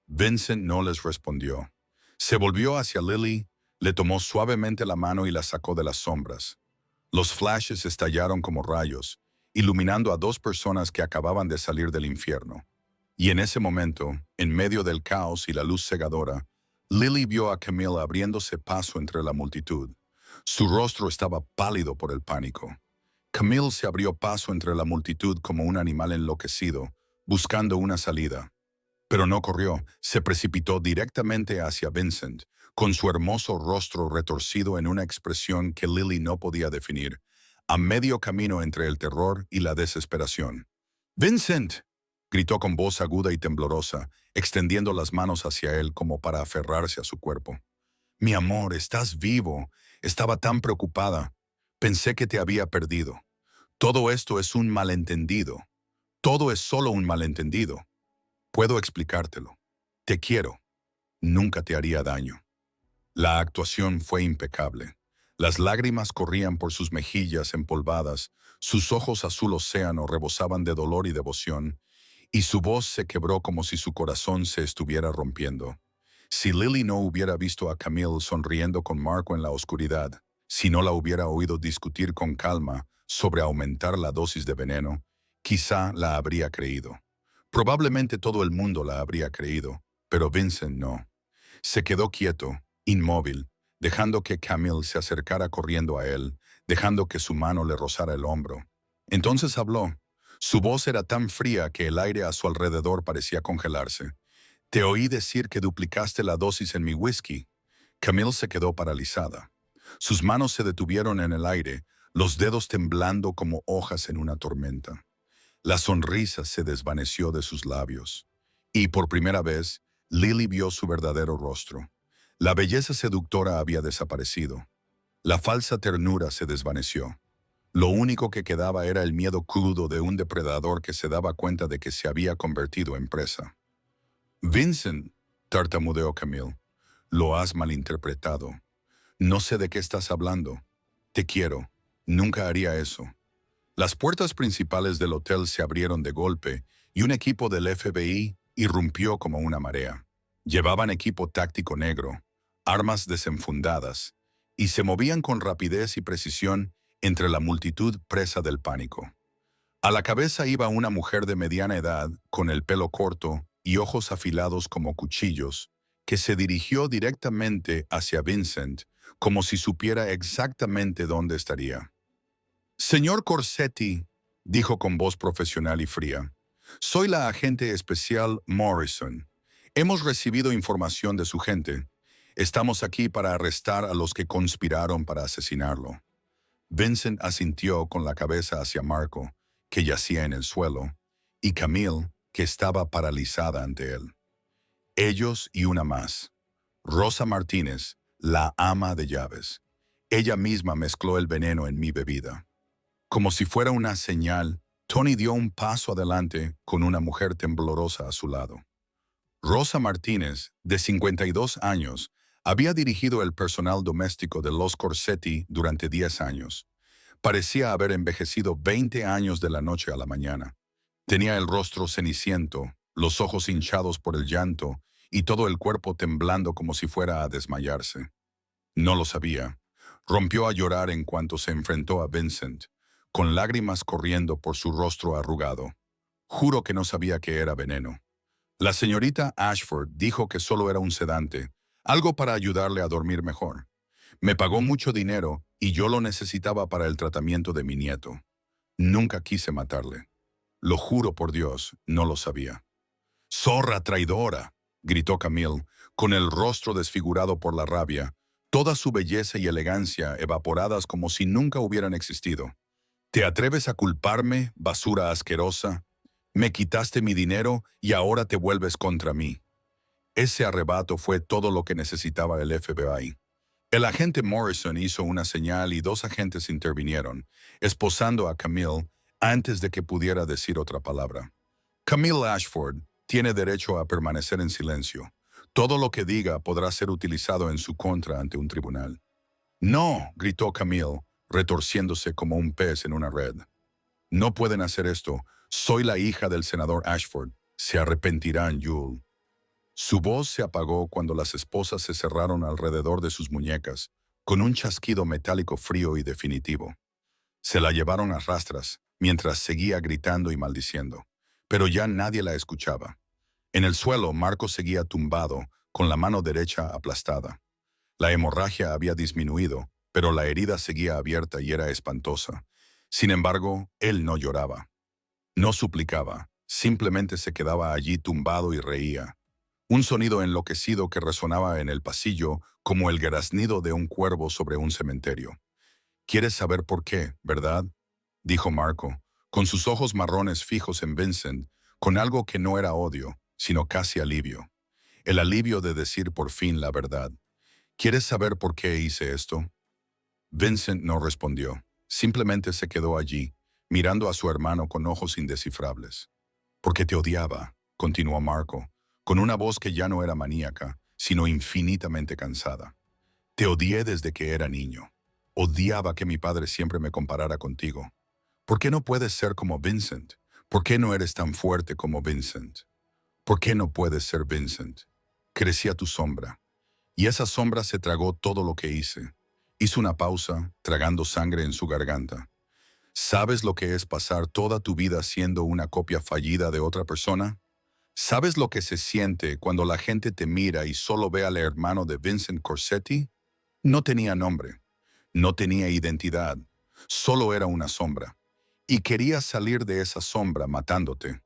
Vincent no les respondió. Se volvió hacia Lily, le tomó suavemente la mano y la sacó de las sombras. Los flashes estallaron como rayos, iluminando a 2 personas que acababan de salir del infierno. Y en ese momento, en medio del caos y la luz cegadora, Lily vio a Camille abriéndose paso entre la multitud. Su rostro estaba pálido por el pánico. Camille se abrió paso entre la multitud como un animal enloquecido, buscando una salida. Pero no corrió, se precipitó directamente hacia Vincent, con su hermoso rostro retorcido en una expresión que Lily no podía definir, a medio camino entre el terror y la desesperación. ¡Vincent!, gritó con voz aguda y temblorosa, extendiendo las manos hacia él como para aferrarse a su cuerpo. Mi amor, estás vivo. Estaba tan preocupada. Pensé que te había perdido. Todo esto es un malentendido. Todo es solo un malentendido. Puedo explicártelo. Te quiero. Nunca te haría daño. La actuación fue impecable. Las lágrimas corrían por sus mejillas empolvadas, sus ojos azul océano rebosaban de dolor y devoción, y su voz se quebró como si su corazón se estuviera rompiendo. Si Lily no hubiera visto a Camille sonriendo con Marco en la oscuridad, si no la hubiera oído discutir con calma sobre aumentar la dosis de veneno, quizá la habría creído. Probablemente todo el mundo la habría creído, pero Vincent no. Se quedó quieto, inmóvil, dejando que Camille se acercara corriendo a él, dejando que su mano le rozara el hombro. Entonces habló. Su voz era tan fría que el aire a su alrededor parecía congelarse. Te oí decir que duplicaste la dosis en mi whisky. Camille se quedó paralizada. Sus manos se detuvieron en el aire, los dedos temblando como hojas en una tormenta. La sonrisa se desvaneció de sus labios. Y por primera vez, Lily vio su verdadero rostro. La belleza seductora había desaparecido. La falsa ternura se desvaneció. Lo único que quedaba era el miedo crudo de un depredador que se daba cuenta de que se había convertido en presa. Vincent, tartamudeó Camille, lo has malinterpretado. No sé de qué estás hablando. Te quiero. Nunca haría eso. Las puertas principales del hotel se abrieron de golpe y un equipo del FBI irrumpió como una marea. Llevaban equipo táctico negro, armas desenfundadas, y se movían con rapidez y precisión entre la multitud presa del pánico. A la cabeza iba una mujer de mediana edad, con el pelo corto y ojos afilados como cuchillos, que se dirigió directamente hacia Vincent, como si supiera exactamente dónde estaría. Señor Corsetti, dijo con voz profesional y fría, soy la agente especial Morrison. Hemos recibido información de su gente. Estamos aquí para arrestar a los que conspiraron para asesinarlo. Vincent asintió con la cabeza hacia Marco, que yacía en el suelo, y Camille, que estaba paralizada ante él. Ellos y una más. Rosa Martínez, la ama de llaves. Ella misma mezcló el veneno en mi bebida. Como si fuera una señal, Tony dio un paso adelante con una mujer temblorosa a su lado. Rosa Martínez, de 52 años, había dirigido el personal doméstico de los Corsetti durante 10 años. Parecía haber envejecido 20 años de la noche a la mañana. Tenía el rostro ceniciento, los ojos hinchados por el llanto y todo el cuerpo temblando como si fuera a desmayarse. No lo sabía. Rompió a llorar en cuanto se enfrentó a Vincent, con lágrimas corriendo por su rostro arrugado. Juro que no sabía que era veneno. La señorita Ashford dijo que solo era un sedante, algo para ayudarle a dormir mejor. Me pagó mucho dinero y yo lo necesitaba para el tratamiento de mi nieto. Nunca quise matarle. Lo juro por Dios, no lo sabía. ¡Zorra traidora!, gritó Camille, con el rostro desfigurado por la rabia, toda su belleza y elegancia evaporadas como si nunca hubieran existido. ¿Te atreves a culparme, basura asquerosa? Me quitaste mi dinero y ahora te vuelves contra mí. Ese arrebato fue todo lo que necesitaba el FBI. El agente Morrison hizo una señal y 2 agentes intervinieron, esposando a Camille antes de que pudiera decir otra palabra. Camille Ashford tiene derecho a permanecer en silencio. Todo lo que diga podrá ser utilizado en su contra ante un tribunal. No, gritó Camille, retorciéndose como un pez en una red. No pueden hacer esto. Soy la hija del senador Ashford. Se arrepentirán, Yule. Su voz se apagó cuando las esposas se cerraron alrededor de sus muñecas, con un chasquido metálico frío y definitivo. Se la llevaron a rastras, mientras seguía gritando y maldiciendo. Pero ya nadie la escuchaba. En el suelo, Marco seguía tumbado, con la mano derecha aplastada. La hemorragia había disminuido, pero la herida seguía abierta y era espantosa. Sin embargo, él no lloraba. No suplicaba. Simplemente se quedaba allí tumbado y reía. Un sonido enloquecido que resonaba en el pasillo como el graznido de un cuervo sobre un cementerio. ¿Quieres saber por qué, verdad?, dijo Marco, con sus ojos marrones fijos en Vincent, con algo que no era odio, sino casi alivio. El alivio de decir por fin la verdad. ¿Quieres saber por qué hice esto? Vincent no respondió. Simplemente se quedó allí, mirando a su hermano con ojos indescifrables. Porque te odiaba, continuó Marco, con una voz que ya no era maníaca, sino infinitamente cansada. Te odié desde que era niño. Odiaba que mi padre siempre me comparara contigo. ¿Por qué no puedes ser como Vincent? ¿Por qué no eres tan fuerte como Vincent? ¿Por qué no puedes ser Vincent? Crecía tu sombra. Y esa sombra se tragó todo lo que hice. Hizo una pausa, tragando sangre en su garganta. ¿Sabes lo que es pasar toda tu vida siendo una copia fallida de otra persona? ¿Sabes lo que se siente cuando la gente te mira y solo ve al hermano de Vincent Corsetti? No tenía nombre, no tenía identidad, solo era una sombra. Y quería salir de esa sombra matándote.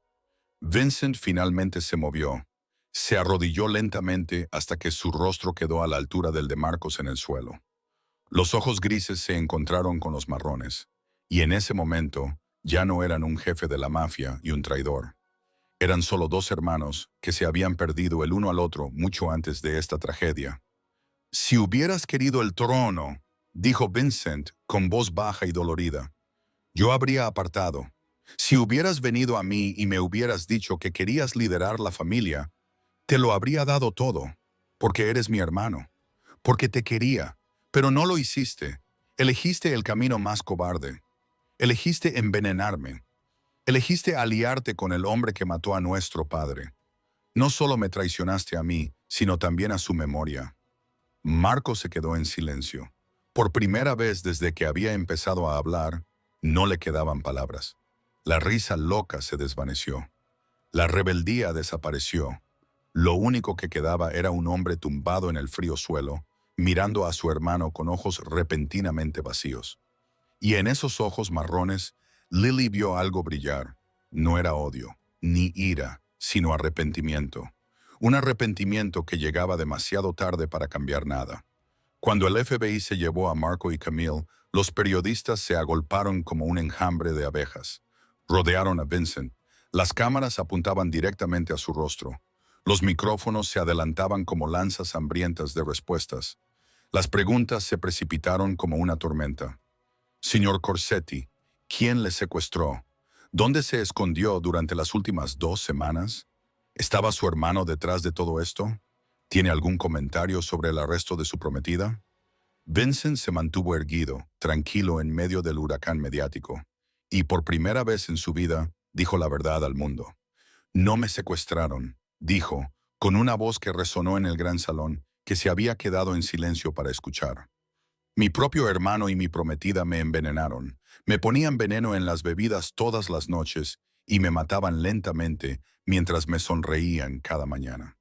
Vincent finalmente se movió. Se arrodilló lentamente hasta que su rostro quedó a la altura del de Marcos en el suelo. Los ojos grises se encontraron con los marrones, y en ese momento ya no eran un jefe de la mafia y un traidor. Eran solo dos hermanos que se habían perdido el uno al otro mucho antes de esta tragedia. Si hubieras querido el trono, dijo Vincent con voz baja y dolorida, yo habría apartado. Si hubieras venido a mí y me hubieras dicho que querías liderar la familia, te lo habría dado todo, porque eres mi hermano, porque te quería, pero no lo hiciste. Elegiste el camino más cobarde. Elegiste envenenarme. Elegiste aliarte con el hombre que mató a nuestro padre. No solo me traicionaste a mí, sino también a su memoria. Marco se quedó en silencio. Por primera vez desde que había empezado a hablar, no le quedaban palabras. La risa loca se desvaneció. La rebeldía desapareció. Lo único que quedaba era un hombre tumbado en el frío suelo, mirando a su hermano con ojos repentinamente vacíos. Y en esos ojos marrones, Lily vio algo brillar. No era odio, ni ira, sino arrepentimiento. Un arrepentimiento que llegaba demasiado tarde para cambiar nada. Cuando el FBI se llevó a Marco y Camille, los periodistas se agolparon como un enjambre de abejas. Rodearon a Vincent. Las cámaras apuntaban directamente a su rostro. Los micrófonos se adelantaban como lanzas hambrientas de respuestas. Las preguntas se precipitaron como una tormenta. Señor Corsetti, ¿quién le secuestró? ¿Dónde se escondió durante las últimas 2 semanas? ¿Estaba su hermano detrás de todo esto? ¿Tiene algún comentario sobre el arresto de su prometida? Vincent se mantuvo erguido, tranquilo en medio del huracán mediático, y por primera vez en su vida dijo la verdad al mundo. No me secuestraron, dijo, con una voz que resonó en el gran salón, que se había quedado en silencio para escuchar. Mi propio hermano y mi prometida me envenenaron. Me ponían veneno en las bebidas todas las noches y me mataban lentamente mientras me sonreían cada mañana.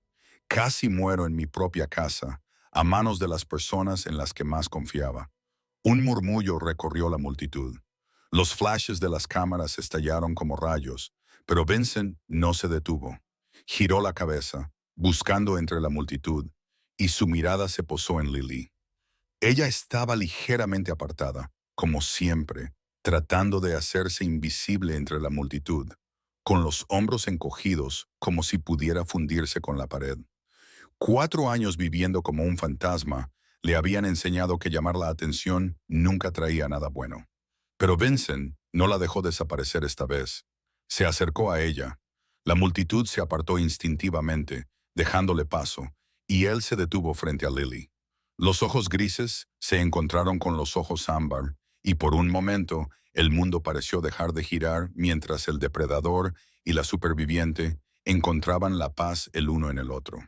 Casi muero en mi propia casa, a manos de las personas en las que más confiaba. Un murmullo recorrió la multitud. Los flashes de las cámaras estallaron como rayos, pero Vincent no se detuvo. Giró la cabeza, buscando entre la multitud, y su mirada se posó en Lily. Ella estaba ligeramente apartada, como siempre, tratando de hacerse invisible entre la multitud, con los hombros encogidos como si pudiera fundirse con la pared. 4 años viviendo como un fantasma le habían enseñado que llamar la atención nunca traía nada bueno. Pero Vincent no la dejó desaparecer esta vez. Se acercó a ella. La multitud se apartó instintivamente, dejándole paso, y él se detuvo frente a Lily. Los ojos grises se encontraron con los ojos ámbar, y por un momento el mundo pareció dejar de girar mientras el depredador y la superviviente encontraban la paz el uno en el otro.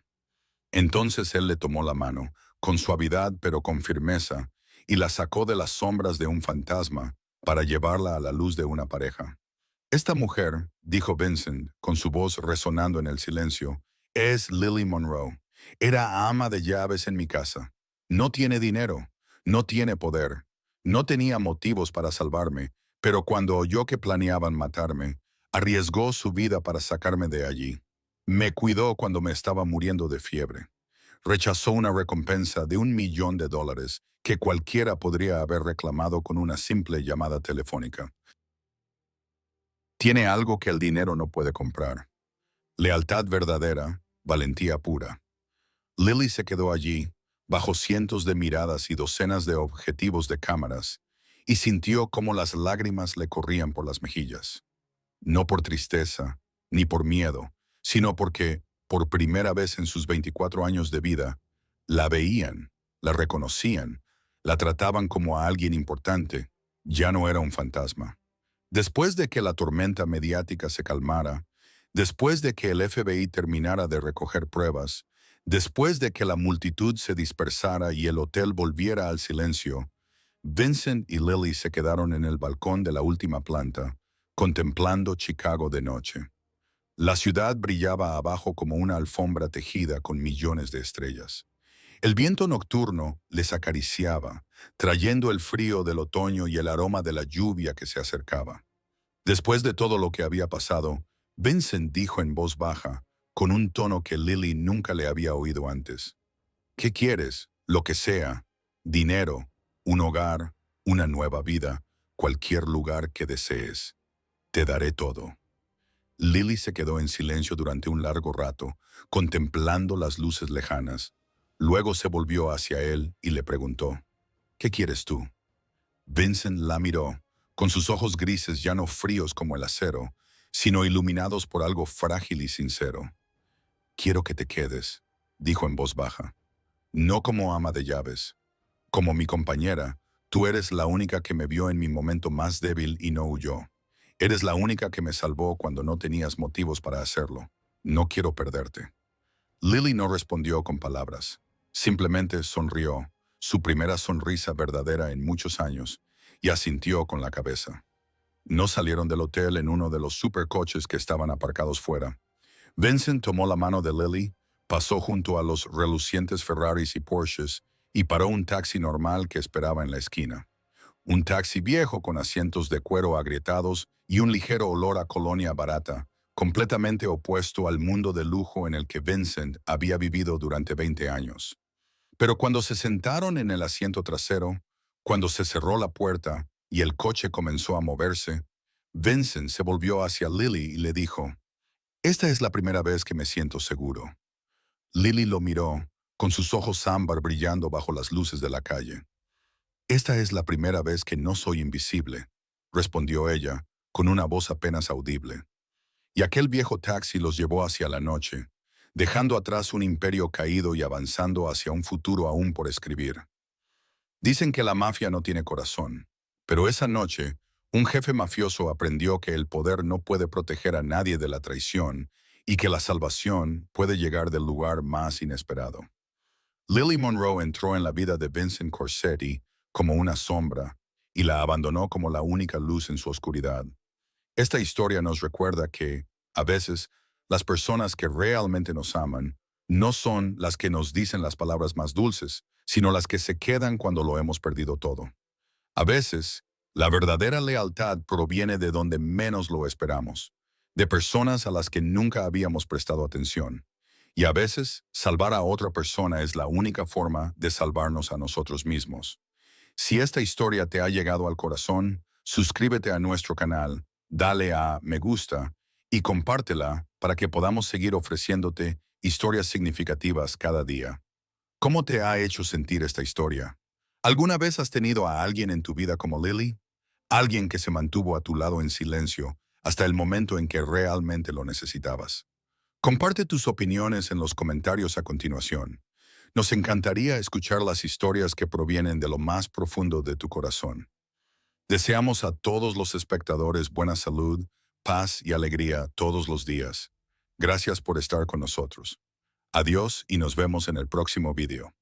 Entonces él le tomó la mano, con suavidad pero con firmeza, y la sacó de las sombras de un fantasma para llevarla a la luz de una pareja. Esta mujer, dijo Vincent, con su voz resonando en el silencio, es Lily Monroe. Era ama de llaves en mi casa. No tiene dinero, no tiene poder, no tenía motivos para salvarme, pero cuando oyó que planeaban matarme, Arriesgó su vida para sacarme de allí. Me cuidó cuando me estaba muriendo de fiebre. Rechazó una recompensa de $1.000.000 que cualquiera podría haber reclamado con una simple llamada telefónica. Tiene algo que el dinero no puede comprar. Lealtad verdadera, valentía pura. Lily se quedó allí, bajo cientos de miradas y docenas de objetivos de cámaras, y sintió cómo las lágrimas le corrían por las mejillas. No por tristeza, ni por miedo, sino porque, por primera vez en sus 24 años de vida, la veían, la reconocían, la trataban como a alguien importante, ya no era un fantasma. Después de que la tormenta mediática se calmara, después de que el FBI terminara de recoger pruebas, después de que la multitud se dispersara y el hotel volviera al silencio, Vincent y Lily se quedaron en el balcón de la última planta, contemplando Chicago de noche. La ciudad brillaba abajo como una alfombra tejida con millones de estrellas. El viento nocturno les acariciaba, trayendo el frío del otoño y el aroma de la lluvia que se acercaba. Después de todo lo que había pasado, Vincent dijo en voz baja, con un tono que Lily nunca le había oído antes. ¿Qué quieres? Lo que sea. Dinero, un hogar, una nueva vida, cualquier lugar que desees. Te daré todo. Lily se quedó en silencio durante un largo rato, contemplando las luces lejanas. Luego se volvió hacia él y le preguntó, ¿qué quieres tú? Vincent la miró, con sus ojos grises ya no fríos como el acero, sino iluminados por algo frágil y sincero. Quiero que te quedes, dijo en voz baja. No como ama de llaves. Como mi compañera, tú eres la única que me vio en mi momento más débil y no huyó. Eres la única que me salvó cuando no tenías motivos para hacerlo. No quiero perderte. Lily no respondió con palabras. Simplemente sonrió, su primera sonrisa verdadera en muchos años, y asintió con la cabeza. No salieron del hotel en uno de los supercoches que estaban aparcados fuera. Vincent tomó la mano de Lily, pasó junto a los relucientes Ferraris y Porsches y paró un taxi normal que esperaba en la esquina. Un taxi viejo con asientos de cuero agrietados y un ligero olor a colonia barata, completamente opuesto al mundo de lujo en el que Vincent había vivido durante 20 años. Pero cuando se sentaron en el asiento trasero, cuando se cerró la puerta y el coche comenzó a moverse, Vincent se volvió hacia Lily y le dijo, «Esta es la primera vez que me siento seguro». Lily lo miró, con sus ojos ámbar brillando bajo las luces de la calle. «Esta es la primera vez que no soy invisible», respondió ella, con una voz apenas audible. Y aquel viejo taxi los llevó hacia la noche, dejando atrás un imperio caído y avanzando hacia un futuro aún por escribir. Dicen que la mafia no tiene corazón, pero esa noche, un jefe mafioso aprendió que el poder no puede proteger a nadie de la traición y que la salvación puede llegar del lugar más inesperado. Lily Monroe entró en la vida de Vincent Corsetti como una sombra y la abandonó como la única luz en su oscuridad. Esta historia nos recuerda que, a veces, las personas que realmente nos aman no son las que nos dicen las palabras más dulces, sino las que se quedan cuando lo hemos perdido todo. A veces, la verdadera lealtad proviene de donde menos lo esperamos, de personas a las que nunca habíamos prestado atención. Y a veces, salvar a otra persona es la única forma de salvarnos a nosotros mismos. Si esta historia te ha llegado al corazón, suscríbete a nuestro canal, dale a me gusta y compártela para que podamos seguir ofreciéndote historias significativas cada día. ¿Cómo te ha hecho sentir esta historia? ¿Alguna vez has tenido a alguien en tu vida como Lily? Alguien que se mantuvo a tu lado en silencio hasta el momento en que realmente lo necesitabas. Comparte tus opiniones en los comentarios a continuación. Nos encantaría escuchar las historias que provienen de lo más profundo de tu corazón. Deseamos a todos los espectadores buena salud, paz y alegría todos los días. Gracias por estar con nosotros. Adiós y nos vemos en el próximo video.